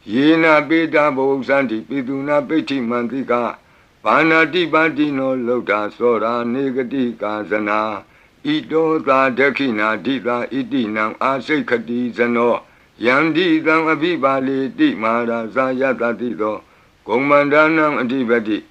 Yena Beta Bosanti Piduna Peti Mantika Panati Bandino Lota Sora Negati Kazana Ito Ta Dekina Dita Itinam Asekati Zano Yandi Tam Abibali Di Mara Zayatatido Komandanam Adibati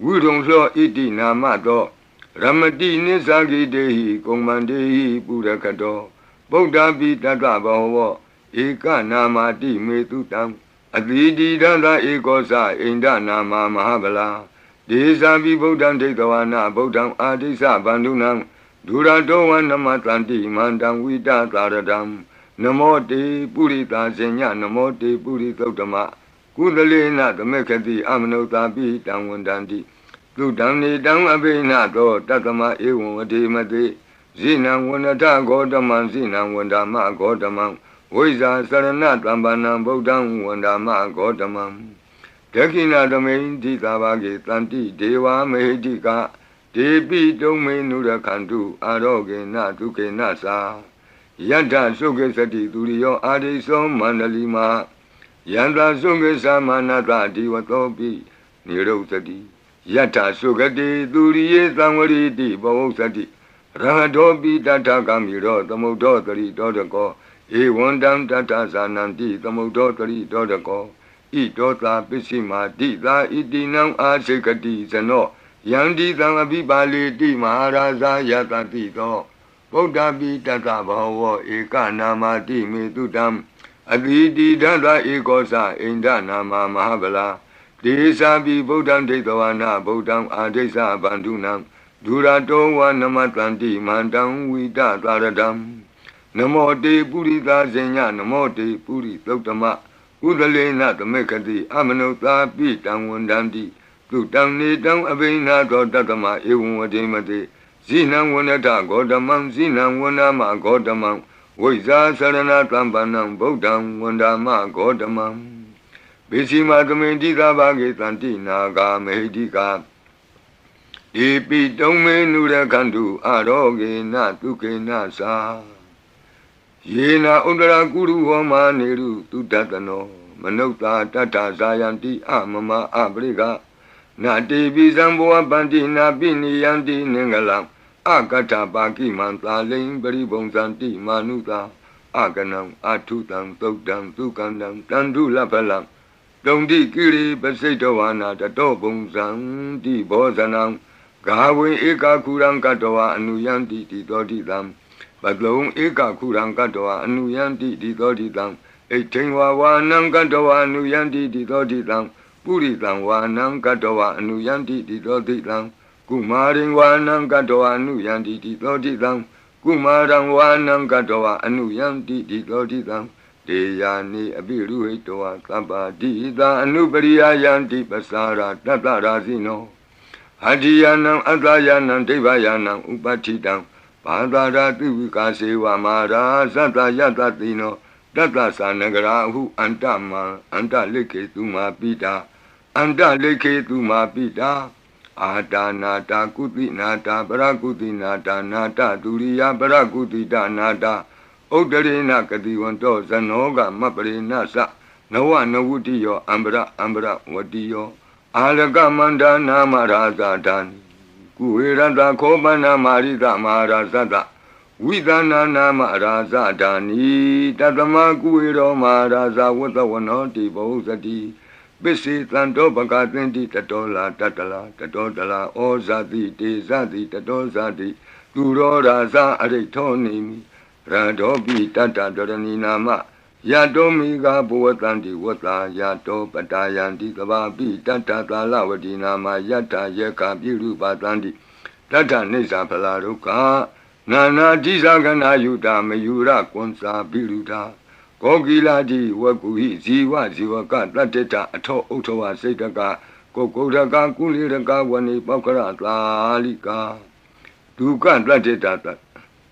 Wudong Lo Iti Namato Ramati Nisagi Dehi Komandehi Purakato Buddha Bitata Baho Eka Namati Metutam Adidi Dada Ekosa Inda Nama Mahabala Desabi Buddham Tekawana Buddham Adisa Bandunam Duradowan Namatanti Mandam Vita Taradam Namote Purita Zenya Namote Puritotama Kudalena Tamekati Amanota Pitam Wandanti Tudamni Dam Abena To Tatama Ewan Vademate Zina Wanata Godaman Zina Wandama Godamam Weza Sarana Tambanam Bodam Wandama Godamam Dekina Domain Titabagi Tanti Deva Mehedika Debi Domain Nurakandu Aroge Natuke Nasa Yata Suke Sati Turiyo Adiso Mandalima Yanta Suke Samanata Diwatopi Niro Sati Yata Sukati Turiye Samwari Di Bavo Sati Rahatopi Tata Kamiro Tamodotari Dodako Ewandam Tata Sananti Tamodotari Dodako Idota Pisima Dita Itinam Asekati Sano Yandi Tangabibali Di Maharaja Yata Tito Buddha Tata Bhava Eka Nama Di Metutam Aditi Dada Ekosa Inda Nama Mahabala Desa Bi Buddham Detawana Buddham Adesa Bandunam Durato Wa Namatanti Mandam Vita Taradam Namo Te Purita Zenya Namo Te Puri Totama Udalena Tamekati Amanota Pitam Wandandi Tutam Nitam Abina Tatama Ewadimate Zinam Wanata Godamam Zinam Wanama Godamam Wiza Sarana Tampanam Bodam Wandama Godamam Bishima Tumendika Bagitanti Naga Medika Ipi Tome Nura Kandu Aroge Natuke Nasa Yena Undra Guru Homa Neru Tutatano Manota Tata Zayanti Amama Abriga Nati Bizamboa Bandina Bini Yanti Nengalam Akata Baki Manta Ling Beribong Santi Manuta Aganam Atutam Tokdam Tukandam Tandu Lapalam Dondi Kiri Basetowana Tatobong San Di Bozanam Gawe Eka Kurang Katoa Anuyanti Titodidam Badlong Eka Kurang Katoa Anuyanti Titodidam Etingwa Wanang Katoa Anuyanti Titodidam Puritang Wanang Katoa Anuyanti Titodidam Kumaring Wanang Katoa Anuyanti Titodidam Kumarang Wanang Katoa Anuyanti Titodidam Deyani Abiru Hitoa Kabadida Anubariya Yanti Pasara Tatarazino Hadiyanam Atayanam Devayanam Upatidam Padara Tuvika Sewa Mara Sata Yatatino Tata Sanagarahu Antama Anta Leke Tuma Pita Anta Leke Tuma Pita Ata Nata Kuti Nata Parakuti Nata Nata Turiya Parakuti Nata Odarina Kadiwanto Zanoga Mapare Nasa Nawa Nawutiyo Ambra Ambra Watiyo Alaga Manda Namaraza Dani Kuiranda Kobana Marida Marazada Vidana Namaraza Dani Tatama Kuiro Maraza Watawanoti Bozati Bisi Tanto Bagatinti Tatola Tatala Tatotala Ozati Tezati Tatozati Turo Raza Aretonimi Radobi Tata Dorani Nama Yadomiga Buatanti Wata Yato Patayanti Kababi Tata Talawati Nama Yata Yeka Biru Batanti Tata Nisa Palaruka Nana Jizagana Yuta Mayura Konsa Biruta Kogila Di Wakuhi Ziwa Ziwaka Tateta Ato Otowa Setaka Kokodaka Kuliraka Wani Pakara Lalika Duka Tateta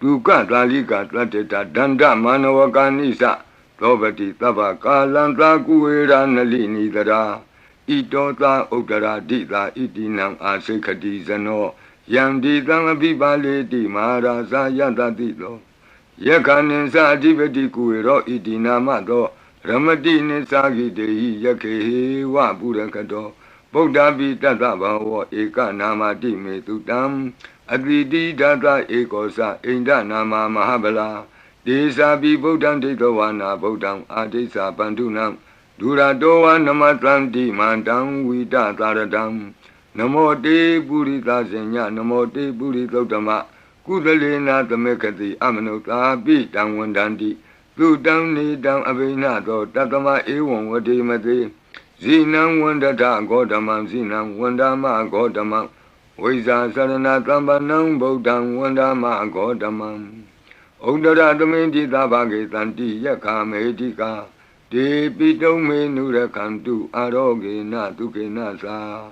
Duka Lalika Tateta Danda Manawaka Nisa Robati Tava Kalanta Kuera Nalini Dara Itota Otara Dita Itinam Asekati Zano Yandi Tangabibale Di Maharaza Yantadito Yakanin Sadivati Kuero Itinamato Ramadi Nisagi Dei Yake Waburakato Buddha Tata Bhava Eka Namati Metutam Aditi Tata Ekosa Inda Nama Mahabala Desa Bi Buddham Detawana Buddham Adesa Bandunam Duradoa Namatanti Mandam Vita Taradam Namo Te Purita Zenya Namo Te Puritotama Kudalena Tamekati Amanota Bitam Wandandi Tutam Nidam Abinato Tatama Ewan Vadimati Zinam Wandata Godamam Zinam Wandama Godamam Viza Sarana Tambanam Buddham Wandama Godamam Odara Domenti Tabagi Tanti Yaka Medika De Pito Menura Kantu Aroge Natuke Nasa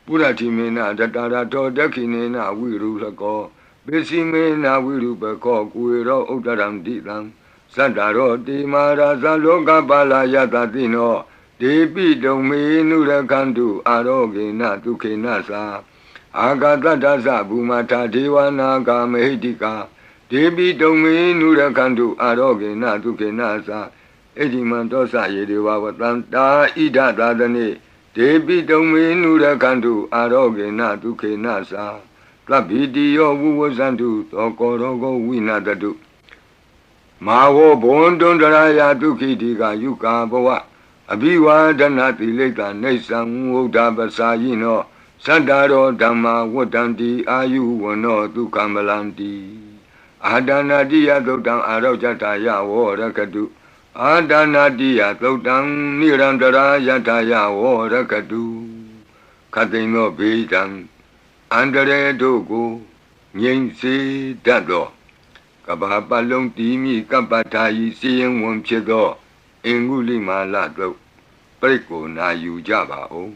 Puratimena Tatara Todakinena Virulako Besimena Virupako Kuiro Odaram Ditam Sadaro Di Maraza Loka Bala Yatatino De Pito Menura Kantu Aroge Natuke Nasa Agatata Bumata Dewana Medika ဒေပိတုံမေနုရခန္တုအာရောဂေနဒုက္ခေနသာဣတိမံတောသယေဒေဝဝတန္တာဣဒသာသနေဒေပိတုံမေနုရခန္တုအာရောဂေနဒုက္ခေနသာသဗ္ဗိတိယောဝုဝဇန္တုသောကောရောဂဝိနာတတုမာဝောဘွန်တွန်တရာယဒုက္ခိတိကယုကာဘဝအဘိဝါဒနာတိလိတ္တနေသံဝုဒ္ဓပစာယိနောသတ္တရောဓမ္မာဝတ္တံတိအာယုဝနောဒုက္ခမလန္တိအာဒနာတိယသုတ်တံအာရောဇတယဝောရကတုအာဒနာတိယသုတ်တံနိရန္တရာယတယဝောရကတုခတိန်သောဘေးတံအန္တရေတို့ကိုငြိမ့်စေတတ်သောကဘာပတ်လုံးတီးမိကပ္ပထာယီစီရင်ဝင်ဖြစ်သောအင်္ဂုလိမာလတုတ်ပြိကိုနာယူကြပါဦး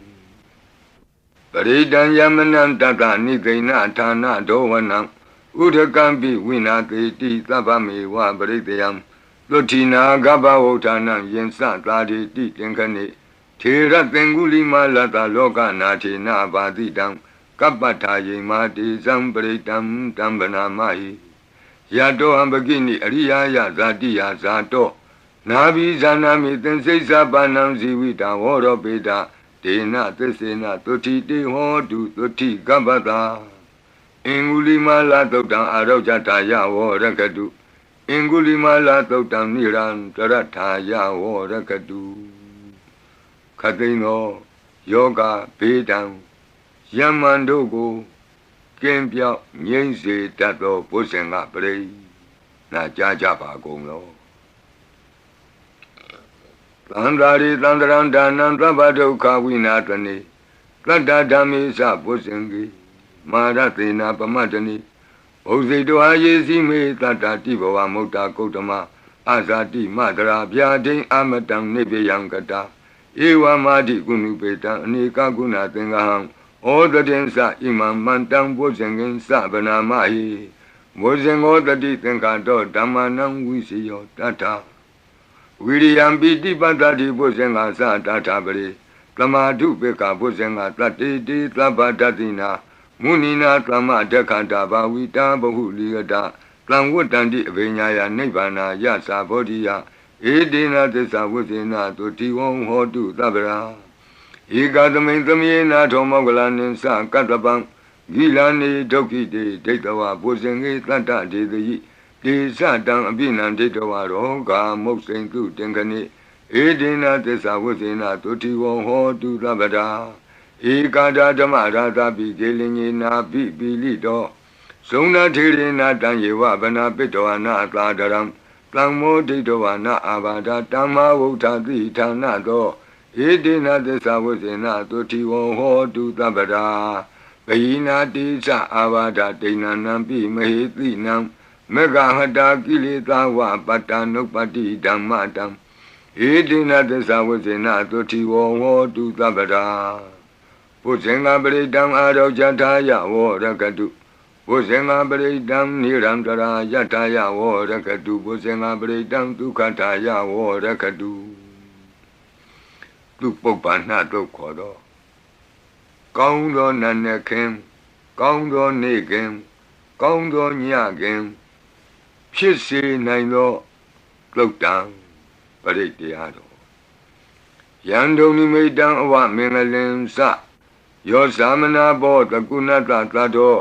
ပရိဒံယမနံတတနိသိဏဌာနဒောဝနံဥဒကံပိဝိနာတိတိသဗ္ဗမေဝပရိတယံသုတိနာကပ္ပဝုဌာနံယင်စသာတိတိတင်ခဏိထေရသင်္ဂုလိမာလတလောကနာထေနဘာတိတံကပ္ပထာယေမာတိဇံပရိတံတံဗနာမဟိယတောဟံပကိနိအရိယာယဇာတိယဇာတောနာဘိဇာနာမိသင်္စိစ္ဆပါဏံဇီဝိတဝောရောပေတဒေနသစ္စေနသုတိတေဟောတုသုတိကပ္ပတာအင်္ဂုလိမာလသုတ်တံအာရောဇတာယဝောရကတုအင်္ဂုလိမာလသုတ်တံနိရန္တရထာယဝောရကတုခတိန်သောယောဂဘေးတံယမန်တို့ကိုကင်းပြောက်ငြိမ့်စေတတ်သောဘုဇင်ကပရိနာကြားကြပါကုန်လောသန္တာရိသန္တရံဒါနံသဗ္ဗဒုက္ခဝိနာတနိတတ္တဓမ္မေသဘုဇင်ကိမာရသေနာပမတ္တနိဘုဇိတောအာယေစီမေတတ္တတိဘဝမုတ်တာကုတ္တမအာဇာတိမတရာဗျာဒိအမတံနိဗ္ဗယံကတာဧဝမာတိကုဏုပေတံအနေကကုဏသင်္ဃဟံဩတတိသဣမံမန္တံဘုဇင်ကင်သဗနာမဟိဘုဇင်ဩတတိသင်္ခါတောဓမ္မနံဝိစီယောတထဝိရိယံပိတိပတ္တိဘုဇင်္ဂသတထပရိသမာဓုပေကဘုဇင်္ဂတတ္တိတိသဗ္ဗတတိနာမုနိနာသမ္မဒက္ခတာဘာဝိတာဘဟုလိယတသံဝတ္တန္တိအဘိညာယနိဗ္ဗာနာယသာဘောဓိယဧဒေနသစ္စာဝိဇေနသုတိဝံဟောတုသဗ္ဗရာဧကသမိန်သမေနာထောမောကလနိသကတ္တပံဂိလာနေဒုက္ခိတေဒိဋ္ဌဝဘုဇင်္ဂေတတ္တဒေတိတေသတံအပိနံဒိဋ္ဌဝရောဂာမုတ်စိန်တုတင်ခဏိဧဒေနသစ္စာဝိဇေနသုတိဝံဟောတုသဗ္ဗရာဧကာဒဓမ္မရာသပိကေလင်ညေနာပိပိလိတောဇုံနာထေရေနာတံယေဝဗနာပိတောနာသာဒရံတံမောဒိဋ္ဌဝနာအာဘာဒတမ္မာဝုဋ္ဌတိဌာနသောဧတေနသစ္စာဝိဇေနသုတိဝံဟောတုသဗ္ဗရာဘိနာတိသအာဘာဒဒိဏနံပိမဟေတိနံမေဃဟတာကိလေသာဝပတ္တနုပ္ပတိဓမ္မတံဧတေနသစ္စာဝိဇေနသုတိဝံဟောတုသဗ္ဗရာဘုဇင်္ဂပရိတံအာရောဇထာယဝောရကတုဘုဇင်္ဂပရိတံနိရန္တရာယထာယဝောရကတုဘုဇင်္ဂပရိတံဒုက္ခထာယဝောရကတုသူပုပ္ပန္နတို့ခေါ်တော့ကောင်းသောနတ်နဲ့ခင်ကောင်းသောနေ့ခင်ကောင်းသောညခင်ဖြစ်စေနိုင်သောလုတ်တံပရိတရားတော်ယံဒုံနိမိတံအဝမင်္ဂလင်စယောသမနာဘောတကုဏတသတ္တော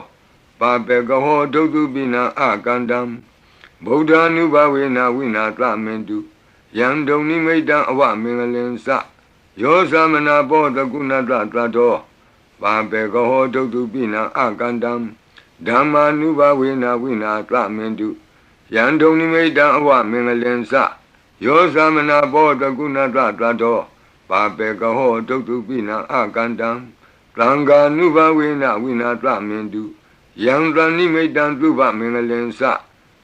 ပါပေကဟောဒုက္ခပိနံအကန္တံဗုဒ္ဓ ानु ဘဝေနဝိနာသမင်တုယံဒုံနိမိတံအဝမင်္ဂလင်စယောသမနာဘောတကုဏတသတ္တောပါပေကဟောဒုက္ခပိနံအကန္တံဓမ္မာနုဘဝေနဝိနာသမင်တုယံဒုံနိမိတံအဝမင်္ဂလင်စယောသမနာဘောတကုဏတသတ္တောပါပေကဟောဒုက္ခပိနံအကန္တံသံဃာနုဘဝေနဝိနာသမင်တုယံတဏိမိတံသုဘမင်္ဂလင်စ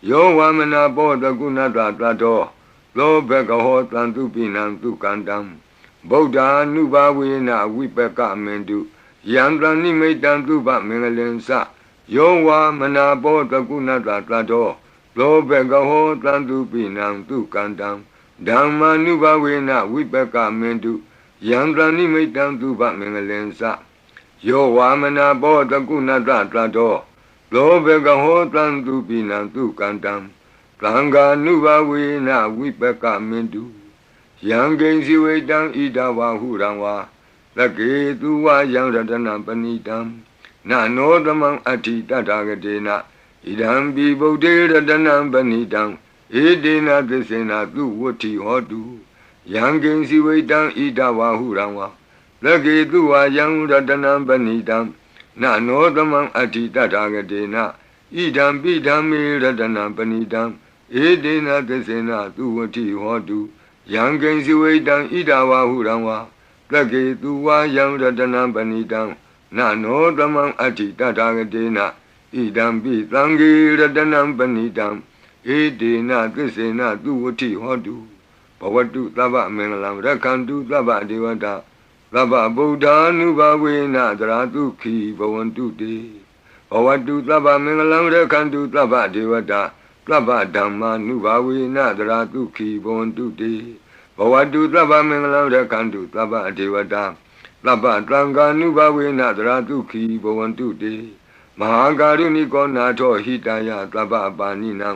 ယောဝမနာဘောတကုဏတသတ္တောသောဘကဟောတံသူပိနံသူကန္တံဗုဒ္ဓ ानु ဘဝေနဝိပကမင်တုယံတဏိမိတံသုဘမင်္ဂလင်စယောဝမနာဘောတကုဏတသတ္တောသောဘကဟောတံသူပိနံသူကန္တံဓမ္မာနုဘဝေနဝိပကမင်တုယံတဏိမိတံသုဘမင်္ဂလင်စယောဝါမနာဘောတကုဏတသတ္တောသ လောဘကဟောတံသူပိနံသူကန္တံသံဃာနုဘဝေနဝိပကမင်တုယံကိဉ္စီဝိတံဣဒဝါဟုရံဝါသကေသူဝယံရတနံပဏိတံနနောသမံအဋ္ဌိတတဂတေနဣဒံပိဗုဒ္ဓေရတနံပဏိတံဧတေနသစ္စေနသူဝတ္ထိဟောတုယံကိဉ္စီဝိတံဣဒဝါဟုရံဝါသကေသူဝယံရတနံပဏိတံနနောသမံအဋ္ဌိတတဂတေနဣဒံပိဓမ္မေရတနံပဏိတံဧတေနသစ္စေနသူဝတ္ထိဟောတုယံကိဉ္စီဝိတံဣဒဝါဟုရံဝါသကေသူဝယံရတနံပဏိတံနနောသမံအဋ္ဌိတတဂတေနဣဒံပိသံဃေရတနံပဏိတံဧတေနသစ္စေနသူဝတ္ထိဟောတုဘဝတုသဗ္ဗမင်္ဂလံရက္ခန္တုသဗ္ဗဒေဝတာသဗ္ဗဗုဒ္ဓ ानु ဘဝေနသရတုခိဘဝန္တုတေဘဝတုသဗ္ဗမင်္ဂလံရက္ခန္တုသဗ္ဗဒေဝတာသဗ္ဗဓမ္မာနုဘဝေနသရတုခိဘဝန္တုတေဘဝတုသဗ္ဗမင်္ဂလံရက္ခန္တုသဗ္ဗဒေဝတာသဗ္ဗသံဃာနုဘဝေနသရတုခိဘဝန္တုတေမဟာကာရုဏိကောနာထောဟိတယသဗ္ဗပါဏိနံ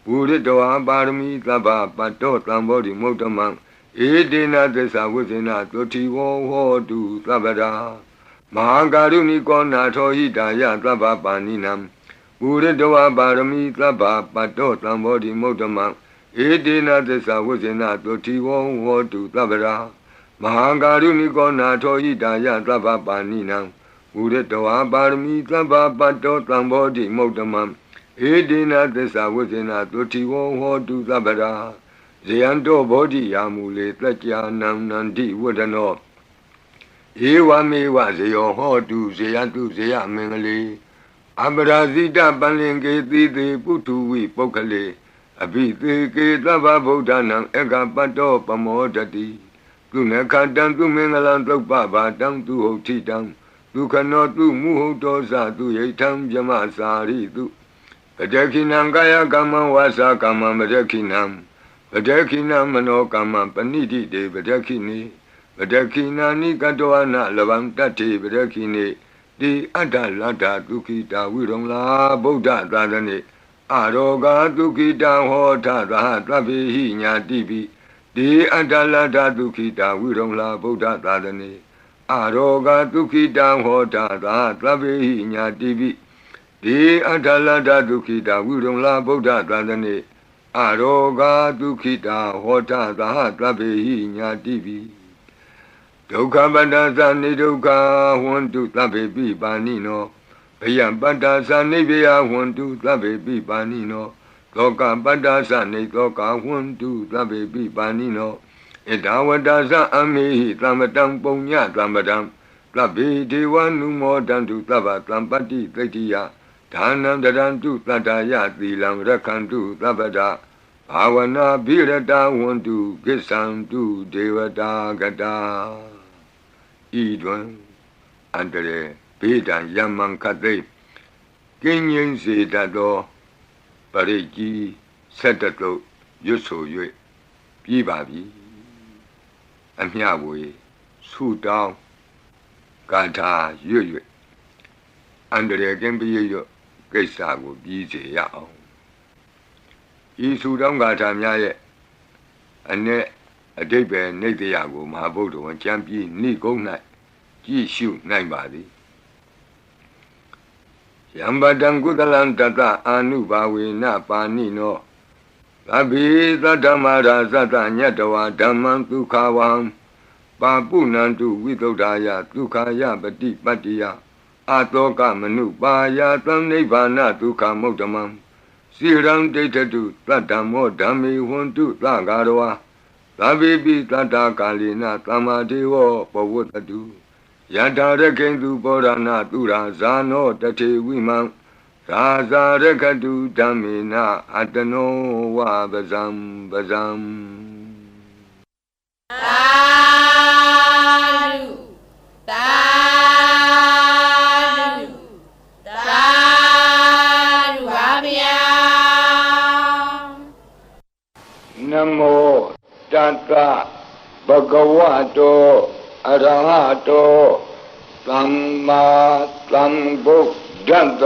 ပုရိတောပါရမီသဗ္ဗပတ္တောသံဘောဓိမုဒ္ဓမံဧတေနသစ္စာဝိဇ္ဇေနသုတိဝဟောတုသဗ္ဗရာမဟာကာရုဏိကောနာထောဟိတယသဗ္ဗပါဏိနံပုရိတောပါရမီသဗ္ဗပတ္တောသံဘောဓိမုဒ္ဓမံဧတေနသစ္စာဝိဇ္ဇေနသုတိဝဟောတုသဗ္ဗရာမဟာကာရုဏိကောနာထောဟိတယသဗ္ဗပါဏိနံပုရိတောပါရမီသဗ္ဗပတ္တောသံဘောဓိမုဒ္ဓမံဧတေနသစ္စာဝိဇ္ဇေနသုတိဝဟောတုသဗ္ဗရာဇယံတောဘောဓိယာမူလေတက္ကြာနံနန္တိဝဒနောဧဝမေဝဇယောဟောတုဇယတုဇယမင်္ဂလေအပရာဇိတပလင်ကေတိတေပုထုဝိပုဂ္ဂလေအဘိသေကေသဗ္ဗဗုဒ္ဓနံဧကပတ္တောပမောဒတိသူနခတံသူမင်္ဂလံသုပ္ပဘာတံသူဟုတ်ထိတံဒုက္ခနောသူမုဟုတ်တောဇသူယိထံဗြမစာရိတုပတခိနံကာယကမ္မဝါစာကမ္မပတခိနံပတခိနမနောကမ္မပဏိတိတေပတခိနိပတခိနာနိကတောအနလဗံတတ္တိပတခိနိတိအတ္တလတ္တဒုက္ခိတာဝိရုံလာဗုဒ္ဓသာသနေအရောဂဒုက္ခိတံဟောထသဟသဗ္ဗေဟိညာတိပိတိအတ္တလတ္တဒုက္ခိတာဝိရုံလာဗုဒ္ဓသာသနေအရောဂဒုက္ခိတံဟောထသဟသဗ္ဗေဟိညာတိပိတိအတ္တလတ္တဒုက္ခိတာဝိရုံလာဗုဒ္ဓသာသနေအရောဂဒုက္ခိတာဟောထသဟသဗ္ဗေဟိညာတိပိဒုက္ခပတ္တသနိဒုက္ခဟွန္တုသဗ္ဗေပိပါဏိနောဘယံပတ္တသနိဗ္ဗယဟွန္တုသဗ္ဗေပိပါဏိနောသောကပတ္တသနိသောကဟွန္တုသဗ္ဗေပိပါဏိနောဣဒဝတ္တသအမေဟိသမ္ပတံပုညသမ္ပတံသဗ္ဗေဒေဝနုမောတံတုသဗ္ဗသံပတ္တိသိတ္တိယဒါနံတရံတုတတ္တယသီလံရက္ခန္တုသဗ္ဗဒဘာဝနာဘိရတဝန္တုကိစ္ဆံတုဒေဝတာကတာဤတွင်အန္တရေဘေးဒံယမံခတ်သိကင်းငြိမ်းစေတတ်သောပရိကြီးဆက်တတုရွတ်ဆို၍ပြီးပါပြီအမျှဝေဆုတောင်းကာထာရွတ်၍အန္တရေကင်းပြည့်ရွတ်ကိစ္စကိုပြီးစေရအောင်ဤဆုတောင်းကာထာများရဲ့အ내အဓိပ္ပာယ်နိတ္တယကိုမဟာဗုဒ္ဓဝံကျမ်းပြီးဏိကုံး၌ကြည့်ရှုနိုင်ပါသည်ယံပတံကုသလံတတအာနုဘာဝေနပါဏိနောသဗ္ဗေသတ္တမရာသတ္တညတဝါဓမ္မံဒုက္ခဝံပါပုဏ္ဏံတုဝိသုဒ္ဓာယဒုက္ခယပတိပတ္တိယအတောကမနုပါယသံနိဗ္ဗာနဒုက္ခမုဒ္ဓမံစိရံဒိဋ္ဌတုသတ္တမောဓမ္မေဟွန္တုသဂါရဝါသဗ္ဗေပိတတ္တကာလိနသမ္မာဒေဝပဝတ္တုယထာရကိန္တုပောရဏသူရာဇာနောတထေဝိမံသာဇာရခတုဓမ္မေနအတနောဝပဇံပဇံသာဓုသာဓုသာဓုပါဗျာနမောတတ္တဘဂဝတောအရဟတောသမ္မာသမ္ဗုဒ္ဓတ္တ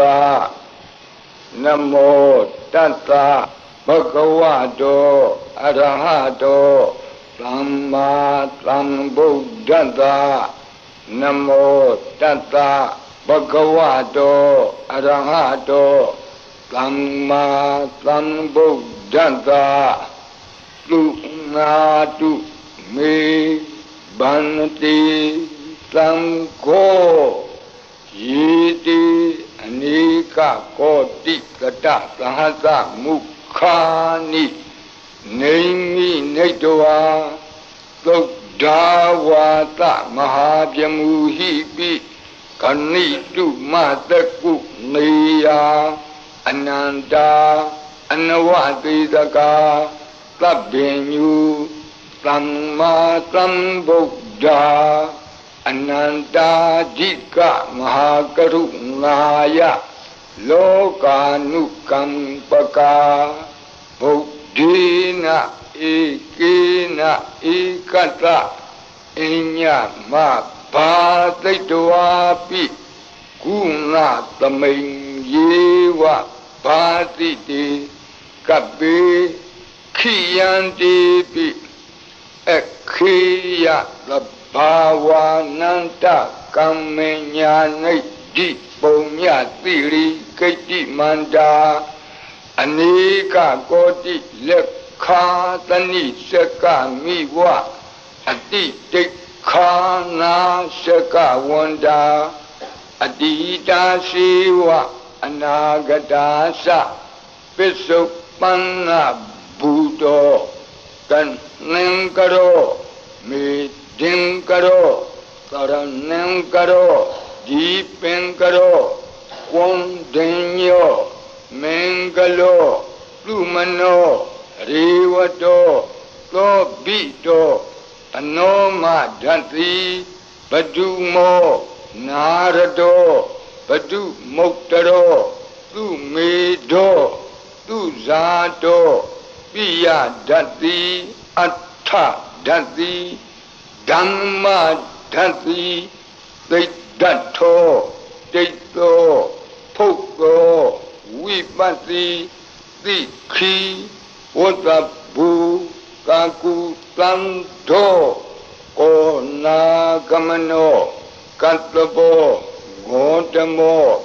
Namo Tassa Bhagavato Arahato Samma Sambuddhassa Namo Tassa Bhagavato Arahato Samma Sambuddhassa Lunatu Me Bhanti Sangho Yiti Anika Koti Kata Sahasa Mukhani Naimi Naitwa Sodhavata Mahabhyamuhipi Kanitu Mataku Niya Ananda Anavadidaka Tabbinyu Samma Sambuddha Ananda Jika Mahakarunaya Lokanukampaka Buddhina Ikina Ikata Inya Mabhataitwapi Guna Taming Yewa Bhatiti Kabe Khiyanti Pi Ekhiya Bhavananta Kamenya Di Punya Tiri Keti Manda Anika Koti Lekha Tani Seka Miwa Ati Tekhana Seka Wanda Adita Siwa Anagadasa Pisupana Buddha Kan Nengkaro Meeting Karo Karanam Karo Deepin Karo Kondinyo Mengalo Lumano Rivato Lobito Anoma Dhanti Badumo Narado Badu Moktaro Lumedo Luzato Piya Dhanti Atta Dhanti Dhamma Dhanti Dato Dato Poko Vipati Dikhi Wadabu Kaku Tanto Ona Kamano Katlabo Godamo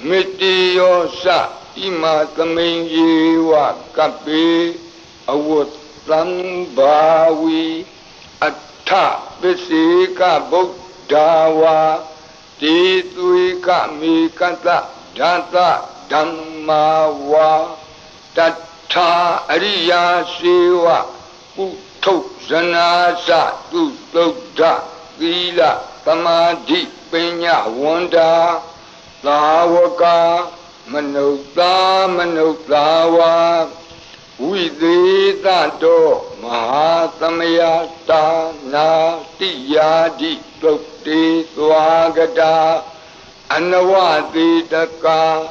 Mitiosa Ima Kamenjiwa Kapi Awut Lambawi Atta Visika Buddhawa Tituika Mikata Data Dhammawa Tattha Ariya Siva Utto Zanasa Tuttodha Gila Samadhi Pinya Wanda Lavaka Manutawa Viditato Mahasamayata Natiyadi Tukti Swagata Anavaditaka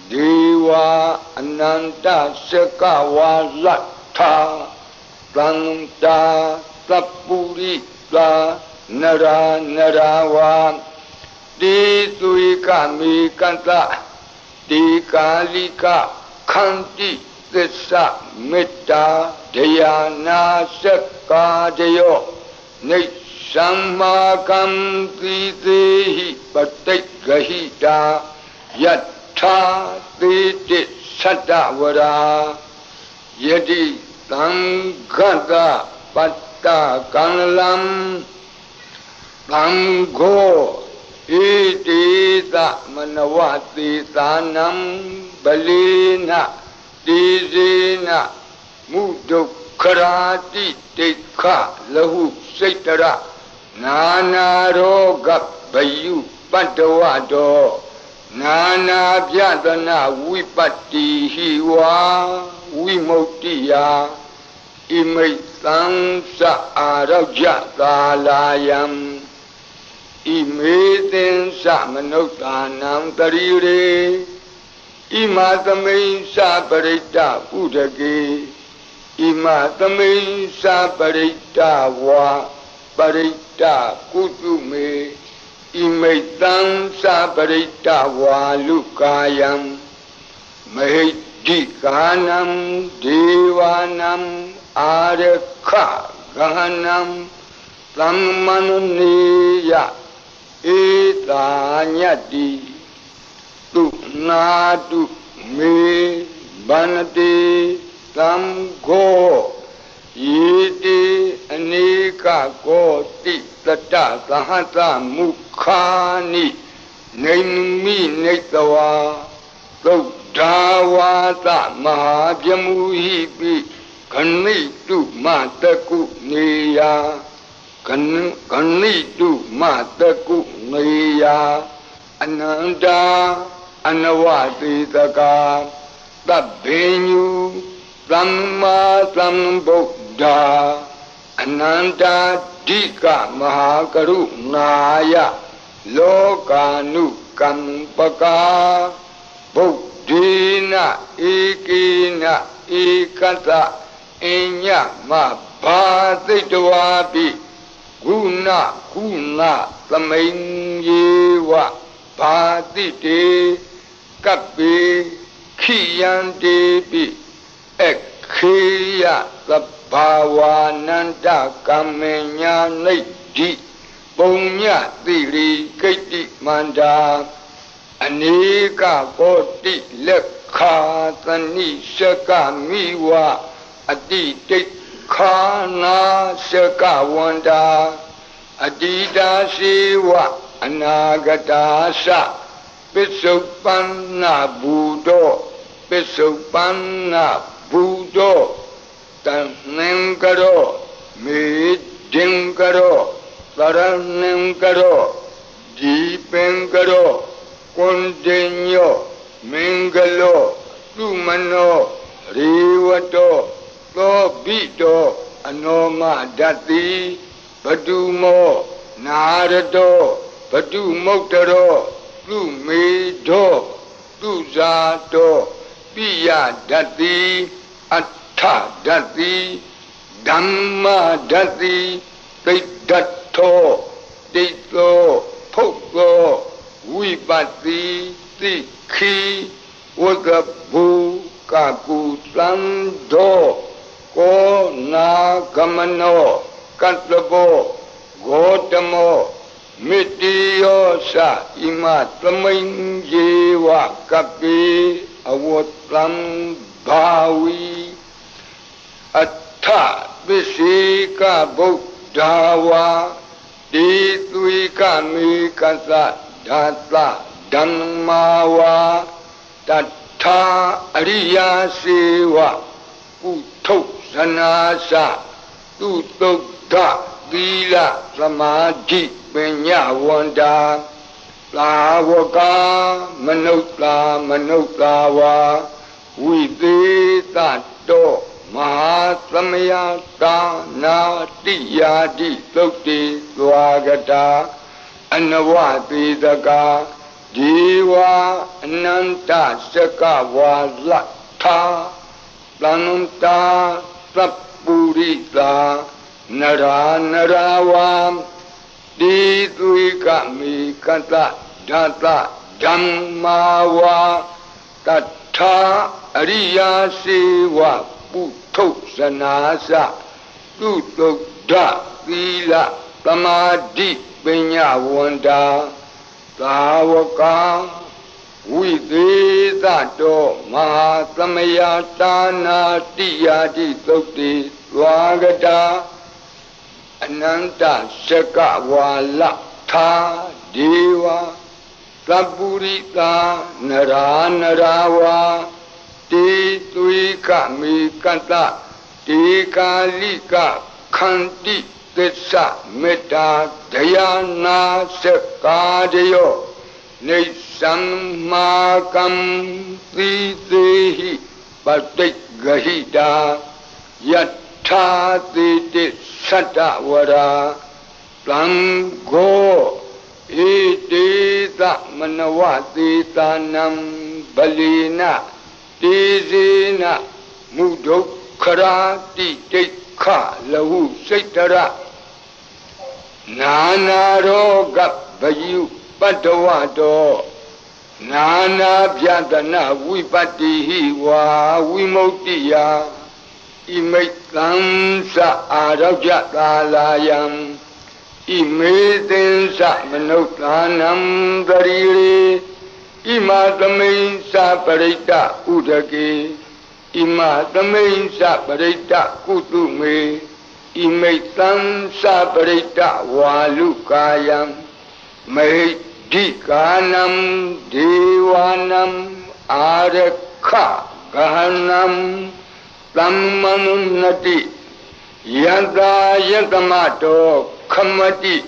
Deva Ananta Sakawa Latha Santa Sapurita Nara Narawa Dituika Mikanta Dikalika Kanti Tissa Metta Dhyana Sakadayo Nishammakam Tidehi Patikahita Yatha Titi Sadavara Yadi Tangata Patta Kanalam Tango Itita Manavati Tanam Balina Dizina Mudukharati Tekha Lahu Saitara Nana Roga Bayu Padawado Nana Vyadana Vipati Hiwa Vimotiya Imaitam Sa Araja Salayam Imaitin Sa Manotanam Tarire Ima Tamain Sa Parita Udagi Ima Tamain Sa Parita Wa Parita Kutume Imaitam Sa Parita Wa Lukayam Mahidi Ganam Devanam Arekha Ganam Brahmanuniya Etanyati Tu Nadu Me Banati Tamgo Yiti Anika Koti Tata Sahata Mukhani Naimi Netawa Dawata Mahabyamuhipi Kanitu Mataku Niya Kanitu Mataku Niya Ananda Anawati Taka Tabbenyu Samma Sambuddha Ananda Dika Mahakarunaya Lokanu Kampaka Buddhina Ikina Ikata Inya Mabhaditwapi Guna Kuna Samayyewa Bhadite Kapi Khiyandepi Ekhiya Sabhavananda Kamenya Nidhi Punya Tiri Kaiti Manda Anika Koti Lekha Tani Shaka Miwa Aditi Khana Shaka Wanda Adida Siwa Anagata Sa Pisupana Buddho Pisupana Buddho Tanengaro Midingaro Saranengaro Deepengaro Continue, Mingalo, Lumano, Rivato, Lobito, Anoma Dati, Padumo, Narado, Padumotaro, Lumido, Luzato, Pia Dati, Atta Dati, Dhamma Dati, Dato, Dito, Poko. Wipati Tikhi Wagabu Kaku Sando Ko Nagamano Katlabo Gotamo Mitiyosa Ima Tamain Jewa Kapi Awotlam Bhawi Atta Visika Buddhawa Ditwika Mikasa Data Dhammawa Tata Ariya Sewa Utto Sanasa Tutokta Vila Samadhi Penyawanda Lavaka Manutlawa Vidita Do Mahasamaya Dana Diyadi Sokti Swagata Anavati Daka Jiva Ananta Sakava Latha Plananta Sapurita Nara Naravam Ditwika Mikata Data Dhammawa Tatha Ariya Sewa Putto Sanasa Tutokda Vila Samadhi Penyawanda Tawaka Vidita Do Mahasamaya Dana Diyadi Sokti Swagata Ananta Shakawala Tha Deva Sapurita Nara Narawa Ditwika Mikata Tikalika Khanti Tessa Metta Dayana Sekadayo Nisammakam Tidehi Patigahida Yatha Titi Satavara Plango Idita Manawati Tanam Balina Tizina Mudokharati Tekha Lahu Saitara Nana Roga Bayu Padawado Nana Pyatana Vipati Wa Vimuktiya Imaitansa Arajatalayam Imaitansa Manutlanam Darire Imatamensa Parita Udake Imatamensa Parita Kutume Imaitansa Parita Walukayam Dikanam Devanam Arakha Gahanam Tammanunati Yada Yadamato Kamati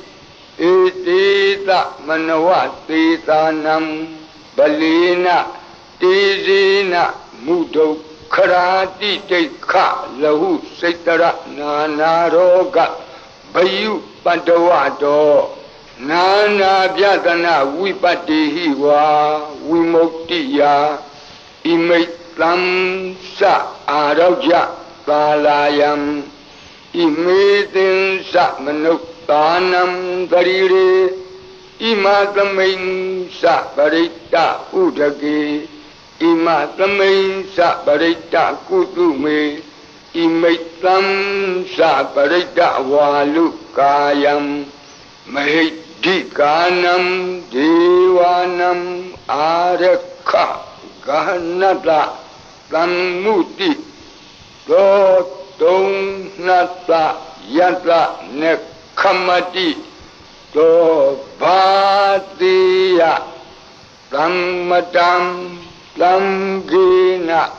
Etita Manawati Tanam Balina Tizina Mudo Karati Teka Lahu Setara Nanaroga Bayu Pandavato Nana Pyatana Vipati Wa Vimuktiya Imaitam Sa Araja Kalayam Imaitin Sa Manuktanam Darire Imatamain Sa Parita Udake Imatamain Sa Parita Kutume Imaitam Sa Parita Walukayam Dikanam Devanam Arakha Gahanata Tammuti Totong Nata Yata Nekamati To Bhatiya Tammatam Tamgina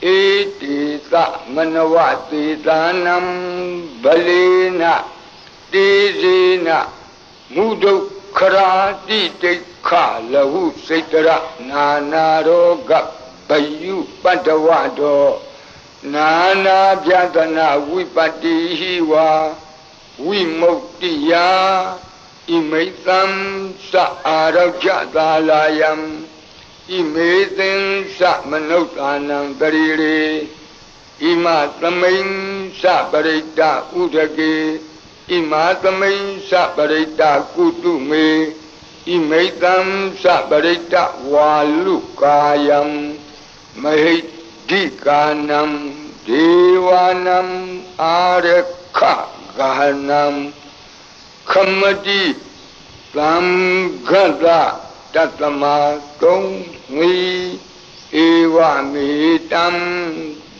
Etita Manavati Tanam Balina Tizina Mudo Karati Tekha Lahu Setara Nanaroga Bayu Pandavado Nana Pyatana Vipati Wa Vimuktiya Imaitam Sa Arajatalayam Imaitam Sa Manuttanam Darire Imatamain Sa Parita Udake Imatamain Sa Parita Kutume Imaitam Sa Parita Walukayam Dikanam Devanam Arakha Gahanam Kamati Tamgata Tatamatung Mi Evamitam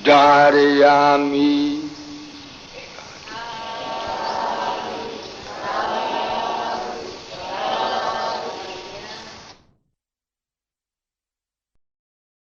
Dharayami